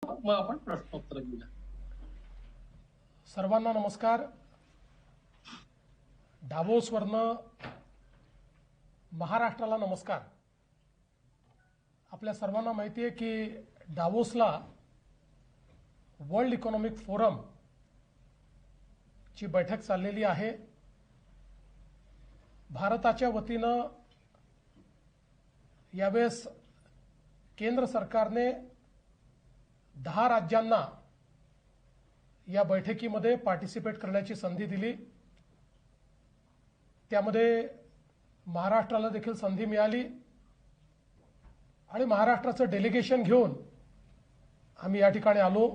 मग आपण प्रश्नोत्तर घेऊया. सर्वांना नमस्कार. डावोसवरनं महाराष्ट्राला नमस्कार. आपल्या सर्वांना माहिती आहे की डावोसला वर्ल्ड इकॉनॉमिक फोरम ची बैठक चाललेली आहे. भारताच्या वतीनं यावेळेस केंद्र सरकारने 10 राज्यांना या बैठकीमध्ये पार्टिसिपेट करण्याची संधी दिली. त्यामध्ये महाराष्ट्राला देखील संधी मिळाली आणि महाराष्ट्राचं डेलिगेशन घेऊन आम्ही या ठिकाणी आलो.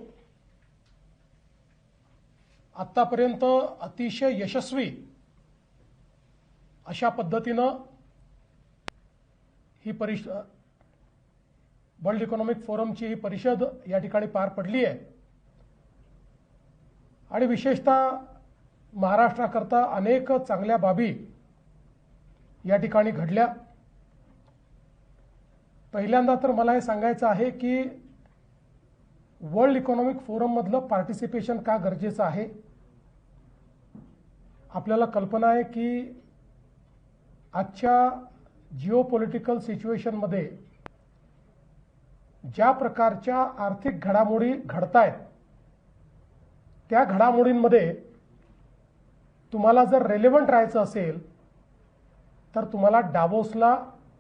आतापर्यंत अतिशय यशस्वी अशा पद्धतीनं ही वर्ल्ड इकॉनॉमिक फोरमची ही परिषद या ठिकाणी पार पडली आहे आणि विशेषतः महाराष्ट्राकरता अनेक चांगल्या बाबी या ठिकाणी घडल्या. पहिल्यांदा तर मला हे सांगायचं आहे की वर्ल्ड इकॉनॉमिक फोरम मधलं पार्टिसिपेशन का गरजेचं आहे. आपल्याला कल्पना आहे की आजच्या जिओपॉलिटिकल सिच्युएशनमध्ये ज्या प्रकारच्या आर्थिक घडामोडी घडतायत त्या घडामोडींमध्ये तुम्हाला जर रेलेव्हंट राहायचं असेल तर तुम्हाला डावोसला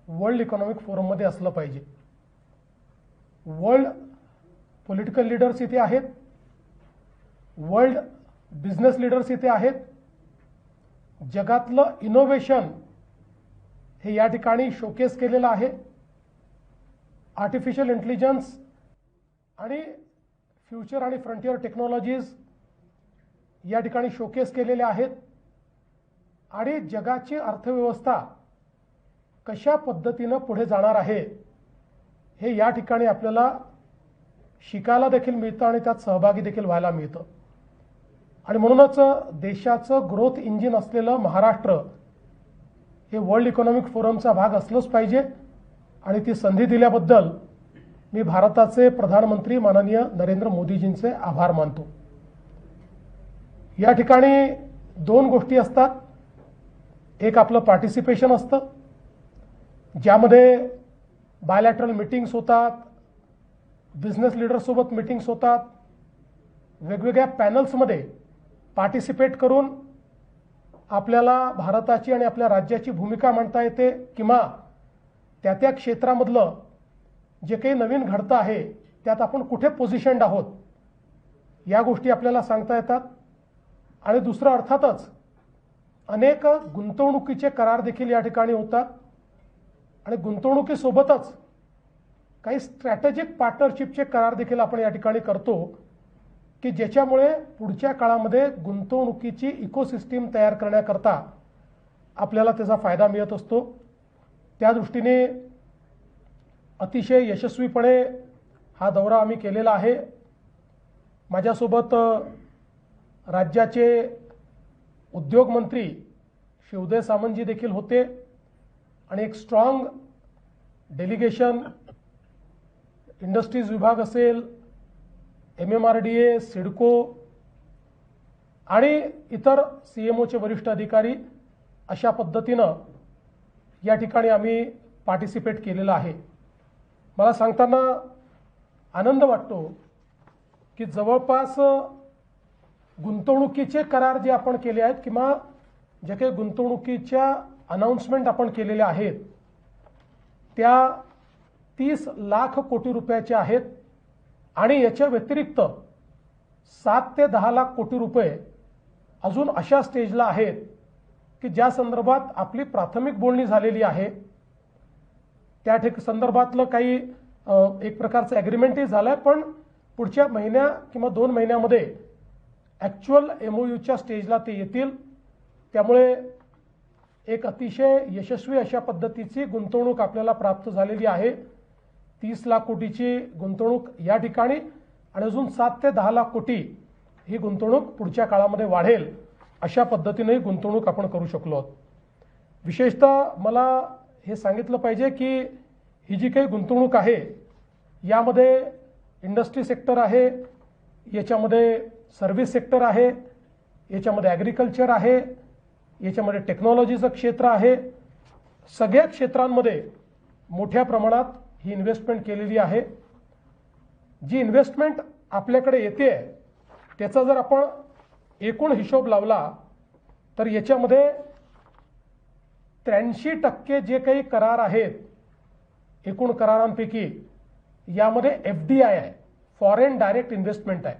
वर्ल्ड इकॉनॉमिक फोरममध्ये असलं पाहिजे. वर्ल्ड पॉलिटिकल लीडर्स इथे आहेत, वर्ल्ड बिझनेस लीडर्स इथे आहेत. जगातलं इनोव्हेशन हे या ठिकाणी शोकेस केलेलं आहे. आर्टिफिशियल इंटेलिजन्स आणि फ्युचर आणि फ्रंटियर टेक्नॉलॉजीज या ठिकाणी शोकेस केलेले आहेत आणि जगाची अर्थव्यवस्था कशा पद्धतीनं पुढे जाणार आहे हे या ठिकाणी आपल्याला शिकायला देखील मिळतं आणि त्यात सहभागी देखील व्हायला मिळतं. आणि म्हणूनच देशाचं ग्रोथ इंजिन असलेलं महाराष्ट्र हे वर्ल्ड इकॉनॉमिक फोरमचा भाग असलंच पाहिजे आणि ती संधी दिल्याबद्दल मी भारताचे प्रधानमंत्री माननीय नरेंद्र मोदीजींचे आभार मानतो. या ठिकाणी 2 गोष्टी असतात. एक आपलं पार्टिसिपेशन असतं ज्यामध्ये बायलॅटरल मीटिंग्स होतात, बिझनेस लीडर्ससोबत मीटिंग्स होतात, वेगवेगळ्या पॅनल्समध्ये पार्टिसिपेट करून आपल्याला भारताची आणि आपल्या राज्याची भूमिका मांडता येते किंवा त्या क्षेत्रामधलं जे काही नवीन घडतं आहे त्यात आपण कुठे पोझिशन्ड आहोत या गोष्टी आपल्याला सांगता येतात. आणि दुसरं अर्थातच अनेक गुंतवणुकीचे करार देखील या ठिकाणी होतात आणि गुंतवणुकीसोबतच काही स्ट्रॅटेजिक पार्टनरशिपचे करार देखील आपण या ठिकाणी करतो की ज्याच्यामुळे पुढच्या काळामध्ये गुंतवणुकीची इकोसिस्टीम तयार करण्याकरता आपल्याला त्याचा फायदा मिळत असतो. त्या दृष्टीने अतिशय यशस्वीपणे हा दौरा आम्ही केलेला आहे. माझ्यासोबत राज्याचे उद्योग मंत्री श्री उदय सामंतजी देखील होते आणि एक स्ट्रॉंग डेलिगेशन इंडस्ट्रीज विभाग असेल, MMRDA, सिडको आणि इतर CMOचे वरिष्ठ अधिकारी अशा पद्धतीनं या ठिकाणी आम्ही पार्टिसिपेट केलेलं आहे. मला सांगताना आनंद वाटतो की जवळपास गुंतवणुकीचे करार जे आपण केले आहेत किंवा जे काही गुंतवणुकीच्या अनाउन्समेंट आपण केलेल्या आहेत त्या 30 लाख कोटी रुपयाच्या आहेत आणि याच्या व्यतिरिक्त 7 ते 10 लाख कोटी रुपये अजून अशा स्टेजला आहेत की ज्या संदर्भात आपली प्राथमिक बोलणी झालेली आहे. त्या संदर्भातलं काही एक प्रकारचं ॲग्रीमेंटही झालं आहे पण पुढच्या महिन्या किंवा 2 महिन्यामध्ये ॲक्च्युअल MOUच्या स्टेजला ते येतील. त्यामुळे एक अतिशय यशस्वी अशा पद्धतीची गुंतवणूक आपल्याला प्राप्त झालेली आहे. 30 लाख कोटीची गुंतवणूक या ठिकाणी आणि अजून 7 ते 10 लाख कोटी ही गुंतवणूक पुढच्या काळामध्ये वाढेल अशा पद्धतीने गुंतवणूक आपण करू शकलो आहोत. विशेषतः मला हे सांगितलं पाहिजे की ही जी काही गुंतवणूक आहे यामध्ये इंडस्ट्री सेक्टर आहे, याच्यामध्ये सर्व्हिस सेक्टर आहे, याच्यामध्ये ॲग्रिकल्चर आहे, याच्यामध्ये टेक्नॉलॉजीचं क्षेत्र आहे. सगळ्या क्षेत्रांमध्ये मोठ्या प्रमाणात ही इन्व्हेस्टमेंट केलेली आहे. जी इन्व्हेस्टमेंट आपल्याकडे येते त्याचा जर आपण एकूण हिशोब लावला तर याच्यामध्ये 83% जे काही करार आहेत एकूण करारांपैकी यामध्ये FDI आहे, फॉरेन डायरेक्ट इन्व्हेस्टमेंट आहे.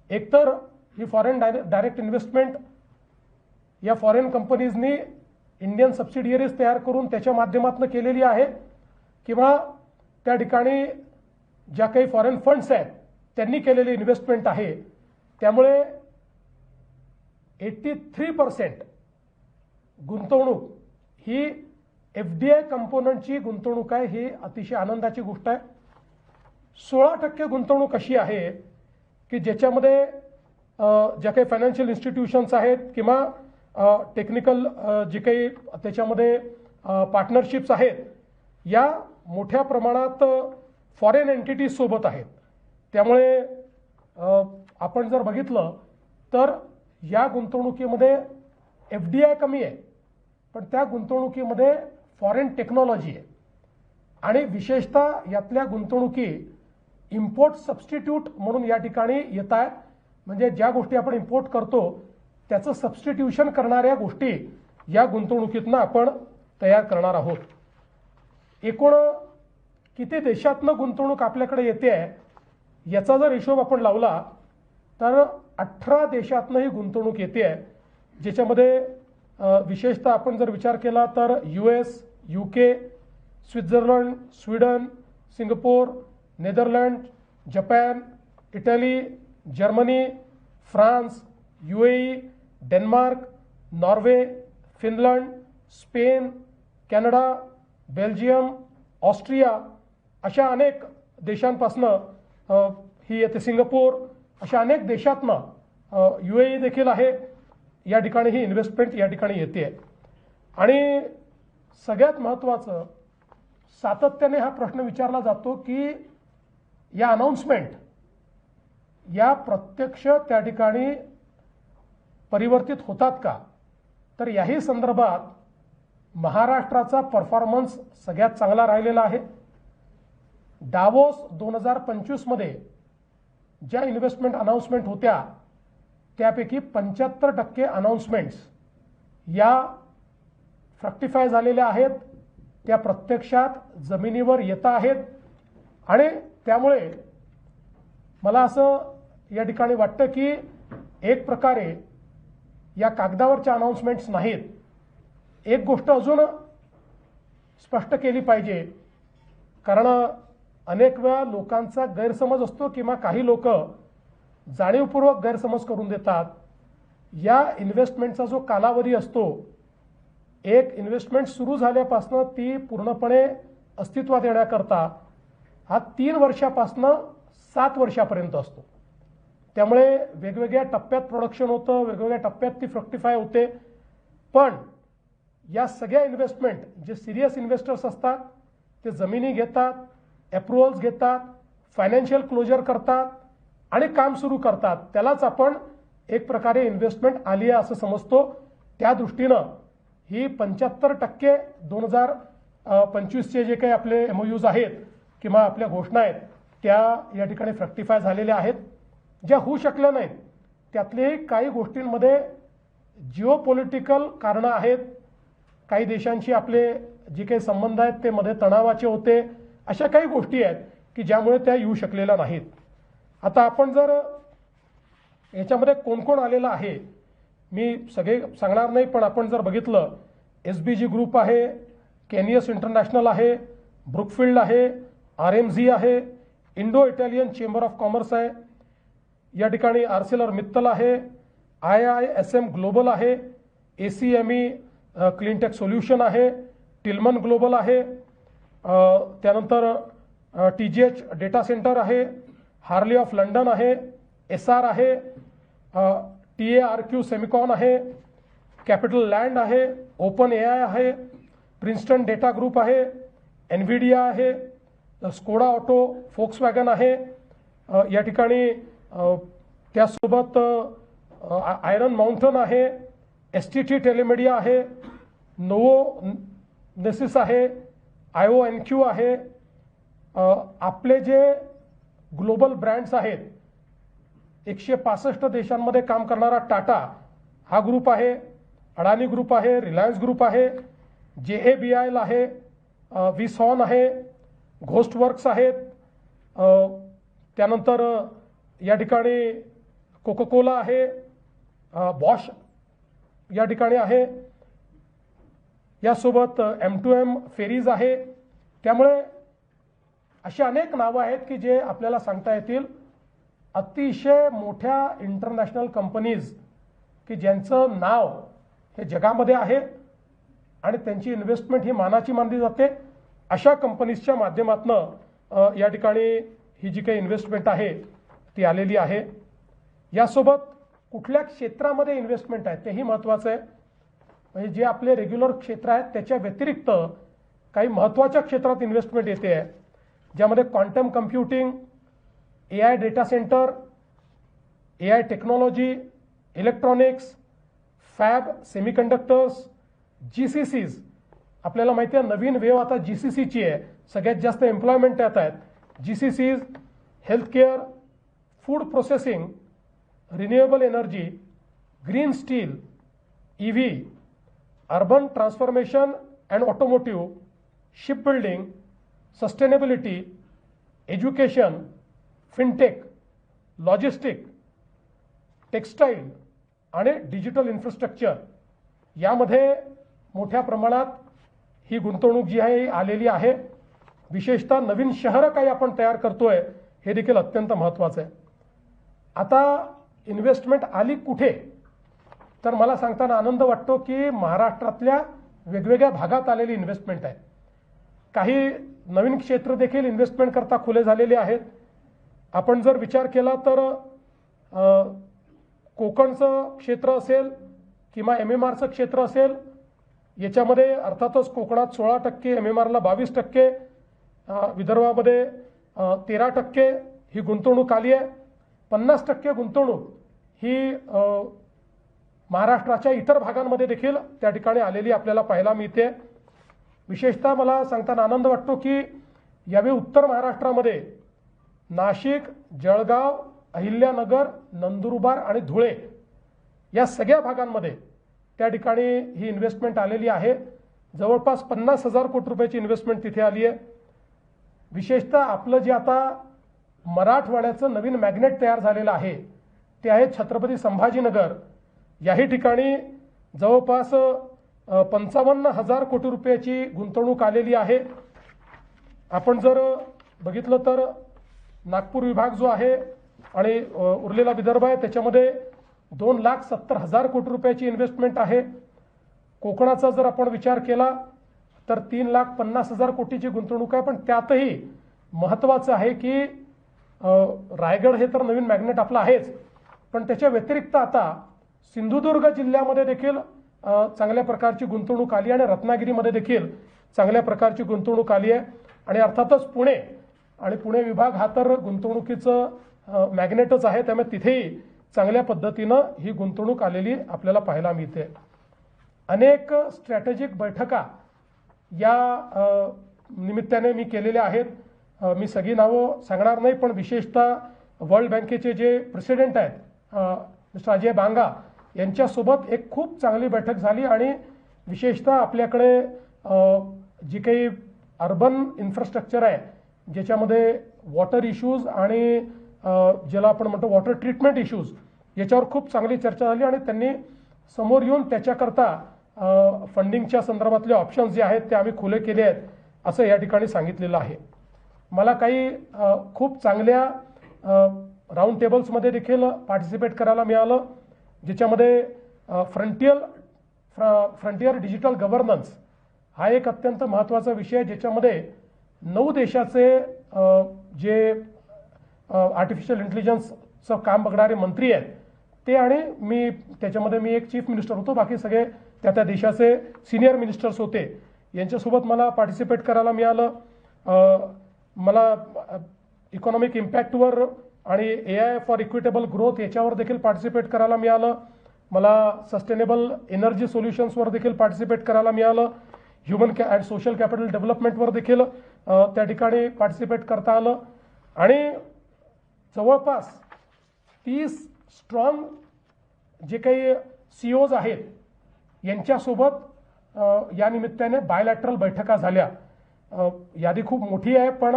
एकतर ही फॉरेन डायरेक्ट इन्व्हेस्टमेंट या फॉरेन कंपनीजनी इंडियन सबसिडियरीज तयार करून त्याच्या माध्यमातून केलेली आहे, किंवा त्या ठिकाणी ज्या काही फॉरेन फंड्स आहेत त्यांनी केलेली इन्व्हेस्टमेंट आहे. त्यामुळे 83% गुंतवणूक ही FDI कंपोनंटची गुंतवणूक आहे. ही अतिशय आनंदाची गोष्ट आहे. 16% गुंतवणूक अशी आहे की ज्याच्यामध्ये ज्या काही फायनान्शियल इन्स्टिट्यूशन्स आहेत किंवा टेक्निकल जे काही त्याच्यामध्ये पार्टनरशिप्स आहेत या मोठ्या प्रमाणात फॉरेन एंटिटीज सोबत आहेत. त्यामुळे आपण जर बघितलं तर या गुंतवणुकीमध्ये FDI कमी आहे, पण त्या गुंतवणुकीमध्ये फॉरेन टेक्नॉलॉजी आहे. आणि विशेषतः यातल्या गुंतवणुकी इम्पोर्ट सबस्टिट्यूट म्हणून या ठिकाणी येत आहेत. म्हणजे ज्या गोष्टी आपण इम्पोर्ट करतो त्याचं सबस्टिट्यूशन करणाऱ्या गोष्टी या गुंतवणुकीतनं आपण तयार करणार आहोत. एकूण किती देशातनं गुंतवणूक आपल्याकडे येते आहे याचा जर हिशोब आपण लावला तर 18 देशातनं ही गुंतवणूक येते आहे, ज्याच्यामध्ये विशेषतः आपण जर विचार केला तर US, UK, Switzerland, Sweden, Singapore, Netherland, Japan, Italy, Germany, France, UAE, Denmark, Norway, Finland, Spain, Canada, Belgium, Austria अशा अनेक देशांपासनं ही येते. सिंगापूर अशा अनेक देशातनं UAE देखील आहे. या ठिकाणी ही इन्व्हेस्टमेंट या ठिकाणी येते. आणि सगळ्यात महत्त्वाचं सातत्याने हा प्रश्न विचारला जातो की या अनाउन्समेंट या प्रत्यक्ष त्या ठिकाणी परिवर्तित होतात का. तर याही संदर्भात महाराष्ट्राचा परफॉर्मन्स सगळ्यात चांगला राहिलेला आहे. डावोस 2025 मध्ये ज्या इन्व्हेस्टमेंट अनाउन्समेंट होत्या त्यापैकी 75% अनाउन्समेंट्स या फ्रक्टिफाय झालेल्या आहेत, त्या प्रत्यक्षात जमिनीवर येत आहेत. आणि त्यामुळे मला असं या ठिकाणी वाटतं की एक प्रकारे या कागदावरच्या अनाउन्समेंट्स नाहीत. एक गोष्ट अजून स्पष्ट केली पाहिजे, कारण अनेक वेळा लोकांचा गैरसमज असतो किंवा काही लोक जाणीवपूर्वक गैरसमज करून देतात. या इन्व्हेस्टमेंटचा जो कालावधी असतो, एक इन्व्हेस्टमेंट सुरू झाल्यापासून ती पूर्णपणे अस्तित्वात येण्याकरता हा 3 वर्षापासून 7 वर्षापर्यंत असतो. त्यामुळे वेगवेगळ्या टप्प्यात प्रोडक्शन होतं, वेगवेगळ्या टप्प्यात ती फ्रक्टिफाय होते. पण या सगळ्या इन्व्हेस्टमेंट जे सिरियस इन्व्हेस्टर्स असतात ते जमिनी घेतात, अप्रुव्हल्स घेतात, फायनान्शियल क्लोजर करतात आणि काम सुरू करतात, त्यालाच आपण एक प्रकारे इन्व्हेस्टमेंट आली आहे असं समजतो. त्या दृष्टीनं ही 75% 2025चे जे काही आपले MOUs आहेत किंवा आपल्या घोषणा आहेत त्या या ठिकाणी फ्रक्टिफाय झालेल्या आहेत. ज्या होऊ शकल्या नाहीत त्यातलेही काही गोष्टींमध्ये जिओपॉलिटिकल कारणं आहेत. काही देशांशी आपले जे काही संबंध आहेत ते मध्ये तणावाचे होते. अशा काही गोष्टी आहेत की ज्यामुळे त्या येऊ शकलेल्या नाहीत. आता आपण जर याच्यामध्ये कोण कोण आलेलं आहे मी सगळे सांगणार नाही, पण आपण जर बघितलं SBG ग्रुप आहे, केनियस इंटरनॅशनल आहे, ब्रुकफिल्ड आहे, RMZ आहे, Indo Italian chamber of commerce आहे, या ठिकाणी आर्सेलर मित्तल आहे, IISM ग्लोबल आहे, ACME क्लीनटेक सोल्युशन आहे, टिल्मन ग्लोबल आहे, त्यानंतर TGH डेटा सेंटर आहे, हार्ली ऑफ लंडन आहे, SR आहे, TARQ सेमिकॉन आहे, कॅपिटल लँड आहे, ओपन AI आहे, प्रिन्स्टन डेटा ग्रुप आहे, NVIDIA आहे, स्कोडा ऑटो, फोक्सवॅगन आहे, या ठिकाणी त्यासोबत आयरन माउंटन आहे, STT टेलिमेडिया आहे, नोवो नेसिस आहे, IONQ आहे. आपले जे ग्लोबल ब्रँड्स आहेत, 165 देशांमध्ये काम करणारा टाटा हा ग्रुप आहे, अडानी ग्रुप आहे, रिलायन्स ग्रुप आहे, JABL आहे, विसॉन आहे, घोस्ट वर्क्स आहेत, त्यानंतर या ठिकाणी कोकोकोला आहे, बॉश या ठिकाणी आहे, यासोबत M2M फेरीज आहे. त्यामुळे अशी अनेक नावं आहेत की जे आपल्याला सांगता येतील. अतिशय मोठ्या इंटरनॅशनल कंपनीज की ज्यांचं नाव हे जगामध्ये आहे आणि त्यांची इन्व्हेस्टमेंट ही मानाची मानली जाते, अशा कंपनीजच्या माध्यमातून या ठिकाणी ही जी काही इन्व्हेस्टमेंट आहे ती आलेली आहे. यासोबत कुठल्या क्षेत्रामध्ये इन्व्हेस्टमेंट आहे तेही महत्त्वाचं आहे. म्हणजे जे आपले रेग्युलर क्षेत्र आहेत त्याच्या व्यतिरिक्त काही महत्त्वाच्या क्षेत्रात इन्व्हेस्टमेंट येते आहे, ज्यामध्ये quantum computing, AI data centre, AI technology, electronics, fab, semiconductors, GCCs. आपल्याला माहिती आहे नवीन वेव आता GCCची आहे, सगळ्यात जास्त एम्प्लॉयमेंट त्यात आहेत. GCCs, healthcare, food processing, renewable energy, green steel, EV, urban transformation and automotive, ship building, sustainability, education, fintech, logistic, textile आणि डिजिटल इन्फ्रास्ट्रक्चर यामध्ये मोठ्या प्रमाणात ही गुंतवणूक जी आहे ही आलेली आहे. विशेषतः नवीन शहरं काही आपण तयार करतोय हे देखील अत्यंत महत्त्वाचं आहे. आता इन्व्हेस्टमेंट आली कुठे, तर मला सांगताना आनंद वाटतो की महाराष्ट्रातल्या वेगवेगळ्या भागात आलेली इन्व्हेस्टमेंट आहे. काही नवीन क्षेत्र देखील इन्व्हेस्टमेंट करता खुले झालेले आहेत. आपण जर विचार केला तर कोकणचं क्षेत्र असेल किंवा MMRचं क्षेत्र असेल, याच्यामध्ये अर्थातच कोकणात 16%, MMRला 22%, विदर्भामध्ये 13% ही गुंतवणूक आली आहे. 50% गुंतवणूक ही महाराष्ट्राच्या इतर भागांमध्ये देखील त्या ठिकाणी आलेली आपल्याला पाहायला मिळते. विशेषतः मला सांगताना आनंद वाटतो की यावेळी उत्तर महाराष्ट्रामध्ये नाशिक, जळगाव, अहिल्यानगर, नंदुरबार आणि धुळे या सगळ्या भागांमध्ये त्या ठिकाणी ही इन्व्हेस्टमेंट आलेली आहे. जवळपास 50,000 कोटी रुपयाची इन्व्हेस्टमेंट तिथे आली आहे. विशेषतः आपलं जे आता मराठवाड्याचं नवीन मॅग्नेट तयार झालेलं आहे ते आहे छत्रपती संभाजीनगर. याही ठिकाणी जवळपास 55,000 कोटी रुपयाची गुंतवणूक आलेली आहे. आपण जर बघितलं तर नागपूर विभाग जो आहे आणि उरलेला विदर्भ आहे त्याच्यामध्ये 2,70,000 कोटी रुपयाची इन्व्हेस्टमेंट आहे. कोकणाचा जर आपण विचार केला तर 3,50,000 कोटीची गुंतवणूक आहे. पण त्यातही महत्त्वाचं आहे की रायगड हे तर नवीन मॅग्नेट आपलं आहेच, पण त्याच्या व्यतिरिक्त आता सिंधुदुर्ग जिल्ह्यामध्ये देखील चांगल्या प्रकारची गुंतवणूक आली आणि रत्नागिरीमध्ये देखील चांगल्या प्रकारची गुंतवणूक आली आहे. आणि अर्थातच पुणे आणि पुणे विभाग हा तर गुंतवणुकीचं मॅग्नेटच आहे, त्यामुळे तिथेही चांगल्या पद्धतीनं ही गुंतवणूक आलेली आपल्याला पाहायला मिळते. अनेक स्ट्रॅटेजिक बैठका या निमित्ताने मी केलेल्या आहेत. मी सगळी नावं सांगणार नाही, पण विशेषतः वर्ल्ड बँकेचे जे प्रेसिडेंट आहेत मिस्टर अजय बांगा यांच्यासोबत एक खूप चांगली बैठक झाली. आणि विशेषतः आपल्याकडे जी काही अर्बन इन्फ्रास्ट्रक्चर आहे ज्याच्यामध्ये वॉटर इश्यूज आणि ज्याला आपण म्हणतो वॉटर ट्रीटमेंट इश्यूज याच्यावर खूप चांगली चर्चा झाली आणि त्यांनी समोर येऊन त्याच्याकरता फंडिंगच्या संदर्भातले ऑप्शन्स जे आहेत ते आम्ही खुले केले आहेत असं या ठिकाणी सांगितलेलं आहे. मला काही खूप चांगल्या राऊंड टेबल्समध्ये देखील पार्टिसिपेट करायला मिळालं, ज्याच्यामध्ये फ्रंटियर डिजिटल गव्हर्नन्स हा एक अत्यंत महत्त्वाचा विषय आहे, ज्याच्यामध्ये 9 देशाचे जे आर्टिफिशियल इंटेलिजन्सचं काम बघणारे मंत्री आहेत ते, आणि त्याच्यामध्ये मी एक चीफ मिनिस्टर होतो, बाकी सगळे त्या देशाचे सिनियर मिनिस्टर्स होते, यांच्यासोबत मला पार्टिसिपेट करायला मिळालं. मला इकॉनॉमिक इम्पॅक्टवर आणि AI फॉर इक्विटेबल ग्रोथ याच्यावर देखील पार्टिसिपेट करायला मिळालं. मला सस्टेनेबल एनर्जी सोल्युशन्सवर देखील पार्टिसिपेट करायला मिळालं. ह्युमन अँड सोशल कॅपिटल डेव्हलपमेंटवर देखील त्या ठिकाणी पार्टिसिपेट करता आलं. आणि जवळपास 30 स्ट्रॉंग जे काही CEOs आहेत यांच्यासोबत या निमित्ताने बायलॅटरल बैठका झाल्या. यादी खूप मोठी आहे, पण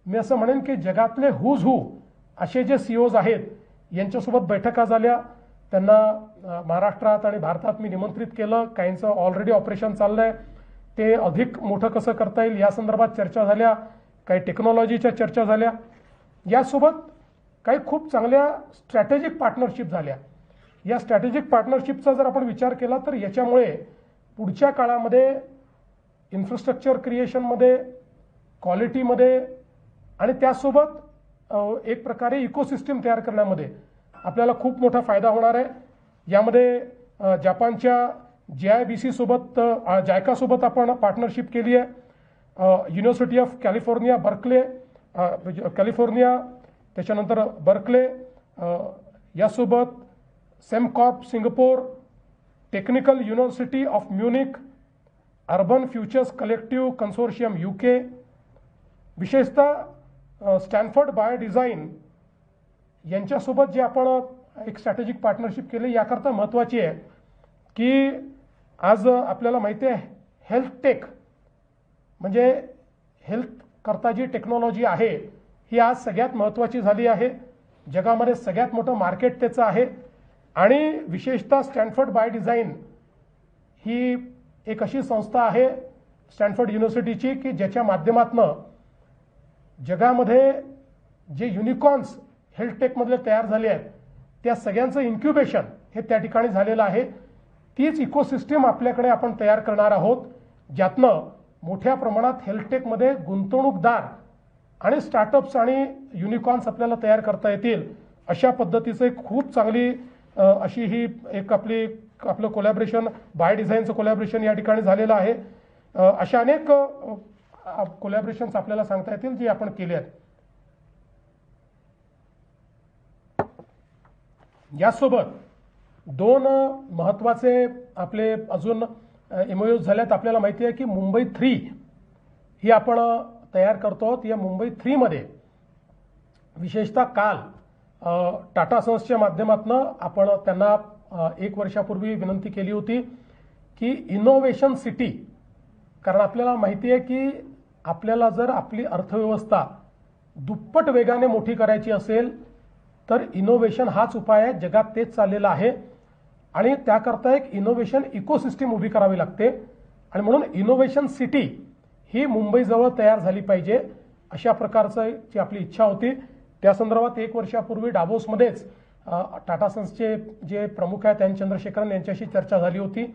मी असं म्हणेन की जगातले हुज हू असे जे CEOs आहेत यांच्यासोबत बैठका झाल्या. त्यांना महाराष्ट्रात आणि भारतात मी निमंत्रित केलं. काहींचं ऑलरेडी ऑपरेशन चाललं आहे, ते अधिक मोठं कसं करता येईल या संदर्भात चर्चा झाल्या. काही टेक्नॉलॉजीच्या चर्चा झाल्या. यासोबत काही खूप चांगल्या स्ट्रॅटेजिक पार्टनरशिप झाल्या. या स्ट्रॅटेजिक पार्टनरशिपचा जर आपण विचार केला तर याच्यामुळे पुढच्या काळामध्ये इन्फ्रास्ट्रक्चर क्रिएशनमध्ये, क्वालिटीमध्ये आणि त्यासोबत एक प्रकारे इकोसिस्टीम तयार करण्यामध्ये आपल्याला खूप मोठा फायदा होणार आहे. यामध्ये जपानच्या JIBC सोबत, JICA सोबत आपण पार्टनरशिप केली आहे. University of California Berkeley, California, त्याच्यानंतर बर्कले यासोबत Semcorp Singapore, technical university of Munich, urban futures collective consortium UK, विशेषतः स्टॅनफोर्ड बायो डिझाईन यांच्यासोबत जे आपण एक स्ट्रॅटेजिक पार्टनरशिप केली याकरता महत्त्वाची आहे की आज आपल्याला माहिती आहे हेल्थ टेक म्हणजे हेल्थ करता जी टेक्नॉलॉजी आहे ही आज सगळ्यात महत्त्वाची झाली आहे. जगामध्ये सगळ्यात मोठं मार्केट त्याचं आहे. आणि विशेषतः स्टॅनफोर्ड बायो डिझाईन ही एक अशी संस्था आहे स्टॅनफोर्ड युनिव्हर्सिटीची की ज्याच्या माध्यमातून जगामध्ये जे युनिकॉर्न्स हेल्थ टेकमधले तयार झाले आहेत त्या सगळ्यांचं इन्क्युबेशन हे त्या ठिकाणी झालेलं आहे. तीच इकोसिस्टीम आपल्याकडे आपण तयार करणार आहोत, ज्यातनं मोठ्या प्रमाणात हेल्थ टेकमध्ये गुंतवणूकदार आणि स्टार्टअप्स आणि युनिकॉर्न्स आपल्याला तयार करता येतील. अशा पद्धतीचं एक खूप चांगली अशी ही एक आपलं कोलॅबरेशन, बाय डिझाईनचं कोलॅबरेशन या ठिकाणी झालेलं आहे. अशा अनेक कोलॅबरेशन्स आपल्याला सांगता येतील जे आपण केले आहेत. यासोबत 2 महत्त्वाचे आपले अजून MOUs झाल्यात. आपल्याला माहिती आहे की मुंबई 3 ही आपण तयार करतो आहोत. या मुंबई 3 मध्ये विशेषतः काल टाटा सन्सच्या माध्यमातून आपण त्यांना 1 वर्षापूर्वी विनंती केली होती की इनोव्हेशन सिटी, कारण आपल्याला माहिती आहे की आपल्याला जर आपली अर्थव्यवस्था दुप्पट वेगाने मोठी करायची असेल तर इनोव्हेशन हाच उपाय आहे. जगात तेच चाललेलं आहे आणि त्याकरता एक इनोव्हेशन इकोसिस्टीम उभी करावी लागते. आणि म्हणून इनोव्हेशन सिटी ही मुंबईजवळ तयार झाली पाहिजे अशा प्रकारची आपली इच्छा होती. त्या संदर्भात 1 वर्षापूर्वी डावोसमध्येच टाटा सन्सचे जे प्रमुख आहेत एन चंद्रशेखरन यांच्याशी चर्चा झाली होती.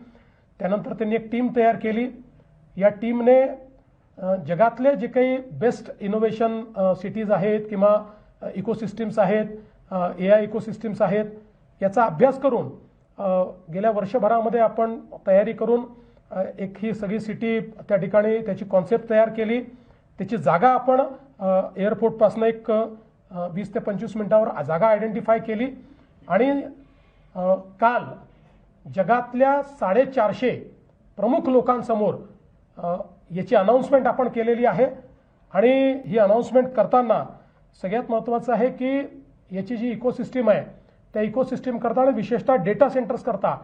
त्यानंतर त्यांनी एक टीम तयार केली. या टीमने जगातले जे काही बेस्ट इनोव्हेशन सिटीज आहेत किंवा इकोसिस्टीम्स आहेत, AI इकोसिस्टीम्स आहेत, याचा अभ्यास करून गेल्या वर्षभरामध्ये आपण तयारी करून एक ही सगळी सिटी त्या ठिकाणी त्याची कॉन्सेप्ट तयार केली. त्याची जागा आपण एअरपोर्टपासून एक 20 ते 25 मिनिटावर जागा आयडेंटिफाय केली आणि काल जगातल्या 450 प्रमुख लोकांसमोर याची अनाउन्समेंट आपण केलेली आहे. आणि ही अनाउन्समेंट करताना सगळ्यात महत्त्वाचं आहे की याची जी इकोसिस्टीम आहे त्या इकोसिस्टीम करता आणि विशेषतः डेटा सेंटर्स करता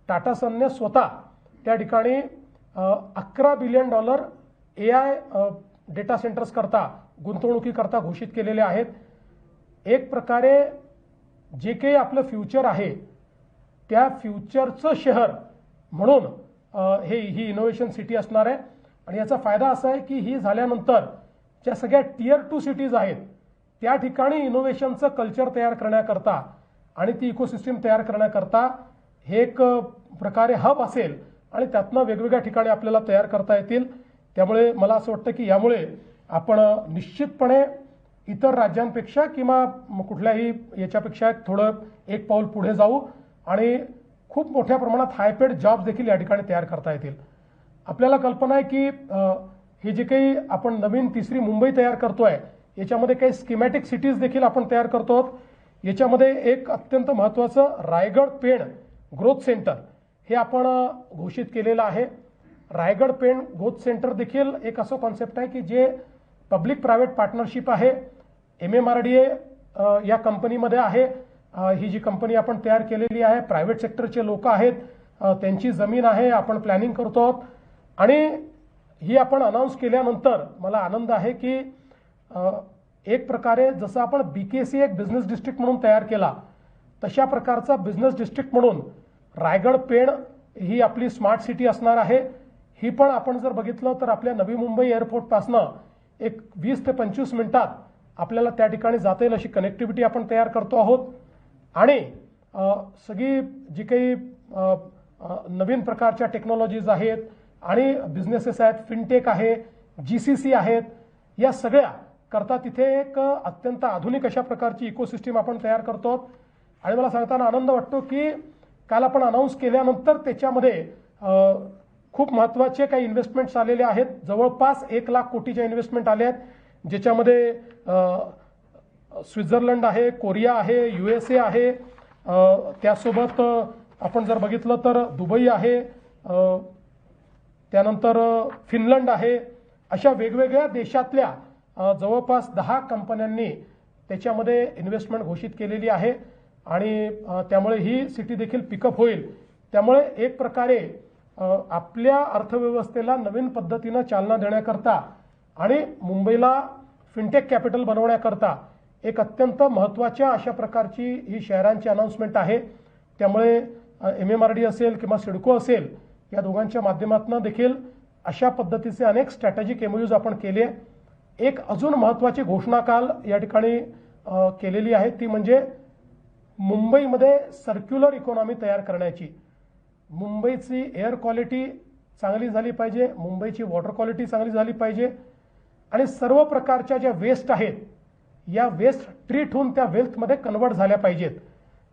टाटा सनने स्वतः त्या ठिकाणी $11 बिलियन AI डेटा सेंटर्स करता गुंतवणुकीकरता घोषित केलेले आहेत. एक प्रकारे जे काही आपलं फ्युचर आहे त्या फ्युचरचं शहर म्हणून ही इनोव्हेशन सिटी असणार आहे. आणि याचा फायदा असा आहे की ही झाल्यानंतर ज्या सगळ्या Tier 2 सिटीज आहेत त्या ठिकाणी इनोव्हेशनचं कल्चर तयार करण्याकरता आणि ती इकोसिस्टीम तयार करण्याकरता हे एक प्रकारे हब असेल आणि त्यातनं वेगवेगळ्या ठिकाणी आपल्याला तयार करता येतील. त्यामुळे मला असं वाटतं की यामुळे आपण निश्चितपणे इतर राज्यांपेक्षा किंवा कुठल्याही याच्यापेक्षा थोडं एक पाऊल पुढे जाऊ आणि खूप मोठ्या प्रमाणात हायपेड जॉब्स देखील या ठिकाणी तयार करता येतील. आपल्याला कल्पना आहे की ही जी काही आपण नवीन तिसरी मुंबई तयार करतोय, याच्यामध्ये काही स्कीमॅटिक सिटीज देखील आपण तयार करतो आहोत. याच्यामध्ये एक अत्यंत महत्त्वाचं रायगड पेण ग्रोथ सेंटर हे आपण घोषित केलेलं आहे. रायगड पेण ग्रोथ सेंटर देखील एक असं कॉन्सेप्ट आहे की जे पब्लिक प्रायव्हेट पार्टनरशिप आहे. MMRDA या कंपनीमध्ये आहे. ही जी कंपनी आपण तयार केलेली आहे, प्रायव्हेट सेक्टरचे लोक आहेत, त्यांची जमीन आहे, आपण प्लॅनिंग करतो आहोत. आणि ही आपण अनाऊन्स केल्यानंतर मला आनंद आहे की एक प्रकारे जसं आपण BKC एक बिझनेस डिस्ट्रिक्ट म्हणून तयार केला, तशा प्रकारचा बिझनेस डिस्ट्रिक्ट म्हणून रायगड पेण ही आपली स्मार्ट सिटी असणार आहे. ही पण आपण जर बघितलं तर आपल्या नवी मुंबई एअरपोर्टपासनं एक 20 ते 25 मिनिटात आपल्याला त्या ठिकाणी जाता येईल अशी कनेक्टिव्हिटी आपण तयार करतो आहोत. आणि सगळी जी काही नवीन प्रकारच्या टेक्नॉलॉजीज आहेत आणि बिझनेसेस आहेत, फिनटेक आहे, GCC आहेत, या सगळ्या करता तिथे एक अत्यंत आधुनिक अशा प्रकारची इकोसिस्टीम आपण तयार करतो आहोत. आणि मला सांगताना आनंद वाटतो की काल आपण अनाऊन्स केल्यानंतर त्याच्यामध्ये खूप महत्त्वाचे काही इन्व्हेस्टमेंट्स आलेले आहेत. जवळपास 1 लाख कोटीच्या इन्व्हेस्टमेंट आले आहेत, ज्याच्यामध्ये स्वित्झर्लंड आहे, कोरिया आहे, USA आहे, त्यासोबत आपण जर बघितलं तर दुबई आहे, त्यानंतर फिनलंड आहे. अशा वेगवेगळ्या देशातल्या जवळपास 10 कंपन्यांनी त्याच्यामध्ये इन्व्हेस्टमेंट घोषित केलेली आहे. आणि त्यामुळे ही सिटी देखील पिकअप होईल. त्यामुळे एक प्रकारे आपल्या अर्थव्यवस्थेला नवीन पद्धतीनं चालना देण्याकरता आणि मुंबईला फिनटेक कॅपिटल बनवण्याकरता एक अत्यंत महत्त्वाच्या अशा प्रकारची ही शहरांची अनाउन्समेंट आहे. त्यामुळे MMRD असेल किंवा सिडको असेल, या दोघांच्या माध्यमातून देखील अशा पद्धतीचे अनेक स्ट्रॅटेजिक MOUs आपण केले. एक अजून महत्त्वाची घोषणा काल या ठिकाणी केलेली आहे, ती म्हणजे मुंबईमध्ये सर्क्युलर इकॉनॉमी तयार करण्याची. मुंबईची एअर क्वालिटी चांगली झाली पाहिजे, मुंबईची वॉटर क्वालिटी चांगली झाली पाहिजे आणि सर्व प्रकारच्या ज्या वेस्ट आहेत या वेस्ट ट्रीट होऊन त्या वेल्थमध्ये कन्वर्ट झाल्या पाहिजेत.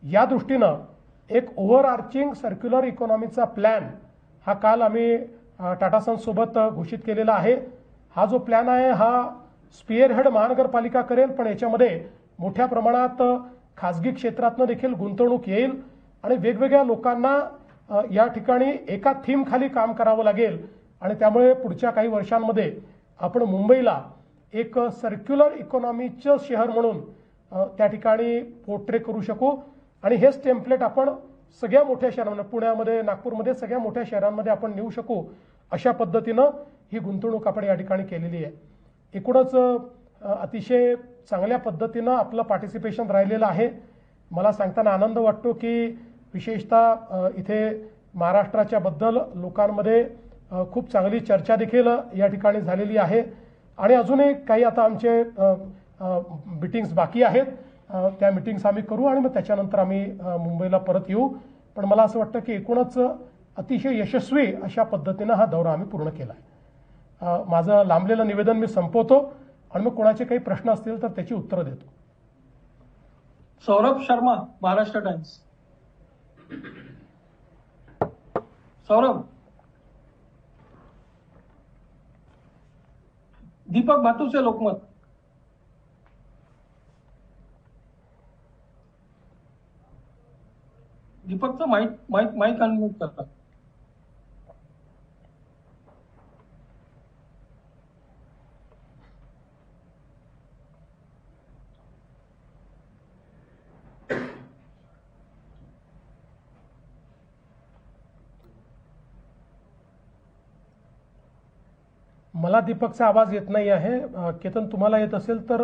या दृष्टीनं एक ओव्हरआर्चिंग सर्क्युलर इकॉनॉमीचा प्लॅन हा काल आम्ही टाटा सन्ससोबत घोषित केलेला आहे. हा जो प्लॅन आहे हा स्पिअरहेड महानगरपालिका करेल, पण याच्यामध्ये मोठ्या प्रमाणात खाजगी क्षेत्रातनं देखील गुंतवणूक येईल आणि वेगवेगळ्या लोकांना या ठिकाणी एका थीम खाली काम करावं लागेल. आणि त्यामुळे पुढच्या काही वर्षांमध्ये आपण मुंबईला एक सर्क्युलर इकॉनॉमीचं शहर म्हणून त्या ठिकाणी पोर्ट्रे करू शकू. आणि हेच टेम्पलेट आपण सगळ्या मोठ्या शहरांमध्ये, पुण्यामध्ये, नागपूरमध्ये, सगळ्या मोठ्या शहरांमध्ये आपण नेऊ शकू. अशा पद्धतीनं ही गुंतवणूक आपण या ठिकाणी केलेली आहे. एकूणच अतिशय चांगल्या पद्धतीनं आपलं पार्टिसिपेशन राहिलेलं आहे. मला सांगताना आनंद वाटतो की विशेषतः इथे महाराष्ट्राच्या बद्दल लोकांमध्ये खूप चांगली चर्चा देखील या ठिकाणी झालेली आहे. आणि अजूनही काही आता आमचे मीटिंग्स बाकी आहेत, त्या मीटिंग्स आम्ही करू आणि मग त्याच्यानंतर आम्ही मुंबईला परत येऊ. पण मला असं वाटतं की एकूणच अतिशय यशस्वी अशा पद्धतीनं हा दौरा आम्ही पूर्ण केला आहे. माझं लांबलेलं निवेदन मी संपवतो आणि मग कोणाचे काही प्रश्न असतील तर त्याची उत्तरं देतो. सौरभ शर्मा, महाराष्ट्र टाइम्स. सौरभ. दीपक भातुसे, लोकमत. दीपकचं माईक अनम्यूट करतात. मला दीपकचा आवाज येत नाही आहे. केतन, तुम्हाला येत असेल तर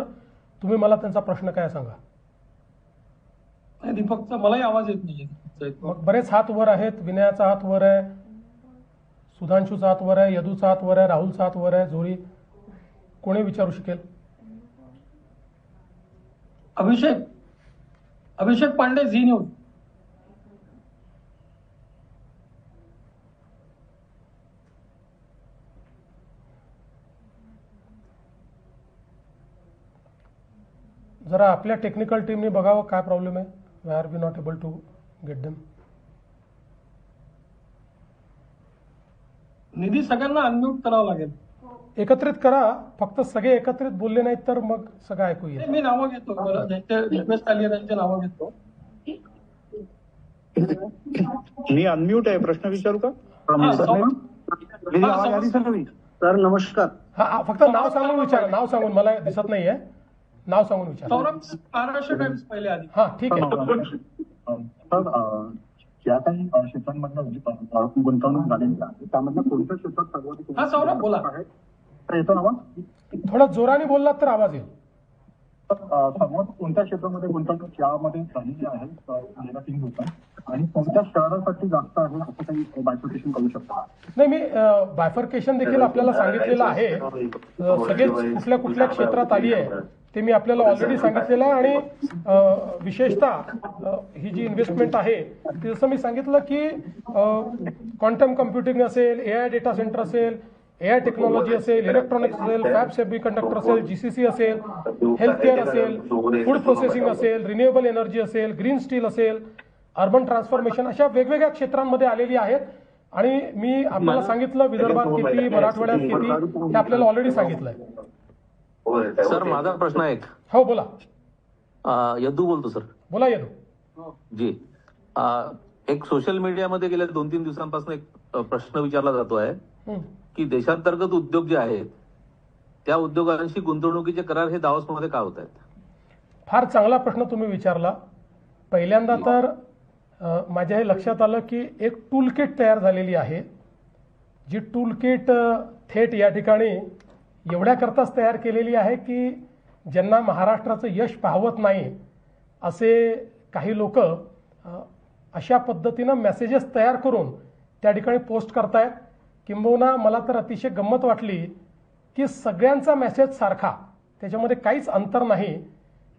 तुम्ही मला त्यांचा प्रश्न काय सांगा. दीपकचा मलाही आवाज येत नाही. मग बरेच हात वर आहेत. विनयाचा हात वर आहे, सुधांशूचा हात वर आहे, यदूचा हात वर आहे, राहुलचा हात वर आहे. जोरी कोणी विचारू शकेल? Abhishek Pandey, Zee News. जरा आपल्या टेक्निकल टीमने बघावं काय प्रॉब्लेम आहे. Why are we not able to get them. Nidhi, सगळ्यांना अनम्यूट करावं लागेल. एकत्रित करा, फक्त सगळे एकत्रित बोलले नाहीत तर मग सगळं ऐकू येईल. मी नावं घेतो, मला ज्यांच्या रिक्वेस्ट आली आहे त्यांची नावं घेतो. मी अनम्यूट आहे, प्रश्न विचारू का? सर नमस्कार. हा, फक्त नाव सांगून विचारा, नाव सांगून, मला दिसत नाहीये, नाव सांगून विचारा. सौरभ महाराष्ट्र टाइम्स पहिले आधी. हा ठीक आहे. सर, ज्या काही क्षेत्रांमधलं गुंतवणूक झालेली आहे त्यामधलं कोणत्या क्षेत्रात सर्वाधिक? हा सौरभ बोला. येतो ना आवाज? थोडं जोराने बोललात तर आवाज येईल. सर्वात कोणत्या क्षेत्रामध्ये गुंतवणूक यामध्ये झालेली आहे गेल्या होता आणि कोणत्या शहरासाठी जास्त आहे असं काही बायफर्केशन करू शकता? नाही, मी बायफर्केशन देखील आपल्याला सांगितलेलं आहे. सगळेच कुठल्या कुठल्या क्षेत्रात आली आहे ते मी आपल्याला ऑलरेडी सांगितलेलं आहे. आणि विशेषतः ही जी इन्व्हेस्टमेंट आहे ती जसं मी सांगितलं की क्वांटम कम्प्युटिंग असेल, AI डेटा सेंटर असेल, AI टेक्नॉलॉजी असेल, इलेक्ट्रॉनिक्स असेल, फॅब सेमीकंडक्टर असेल, GCC असेल, हेल्थकेअर असेल, फूड प्रोसेसिंग असेल, रिन्युएबल एनर्जी असेल, ग्रीन स्टील असेल, अर्बन ट्रान्सफॉर्मेशन, अशा वेगवेगळ्या क्षेत्रांमध्ये आलेली आहेत. आणि मी आपल्याला सांगितलं विदर्भात किती, मराठवाड्यात किती, हे आपल्याला ऑलरेडी सांगितलंय. सर माझा प्रश्न आहे. हो बोला. यदू बोलतो सर. बोला यदू जी. एक सोशल मीडियामध्ये गेल्या 2-3 दिवसांपासून एक प्रश्न विचारला जातो आहे की देशांतर्गत उद्योग जे आहेत त्या उद्योगांशी गुंतवणुकीचे करार हे दावोसमध्ये का होत आहेत? फार चांगला प्रश्न तुम्ही विचारला. पहिल्यांदा तर माझ्या हे लक्षात आलं की एक टूल किट तयार झालेली आहे, जी टूल किट थेट या ठिकाणी एवढ्याकरताच तयार केलेली आहे की ज्यांना महाराष्ट्राचं यश पाहवत नाही असे काही लोक अशा पद्धतीनं मेसेजेस तयार करून त्या ठिकाणी पोस्ट करतायत. किंबहुना मला तर अतिशय गंमत वाटली की सगळ्यांचा मेसेज सारखा, त्याच्यामध्ये काहीच अंतर नाही.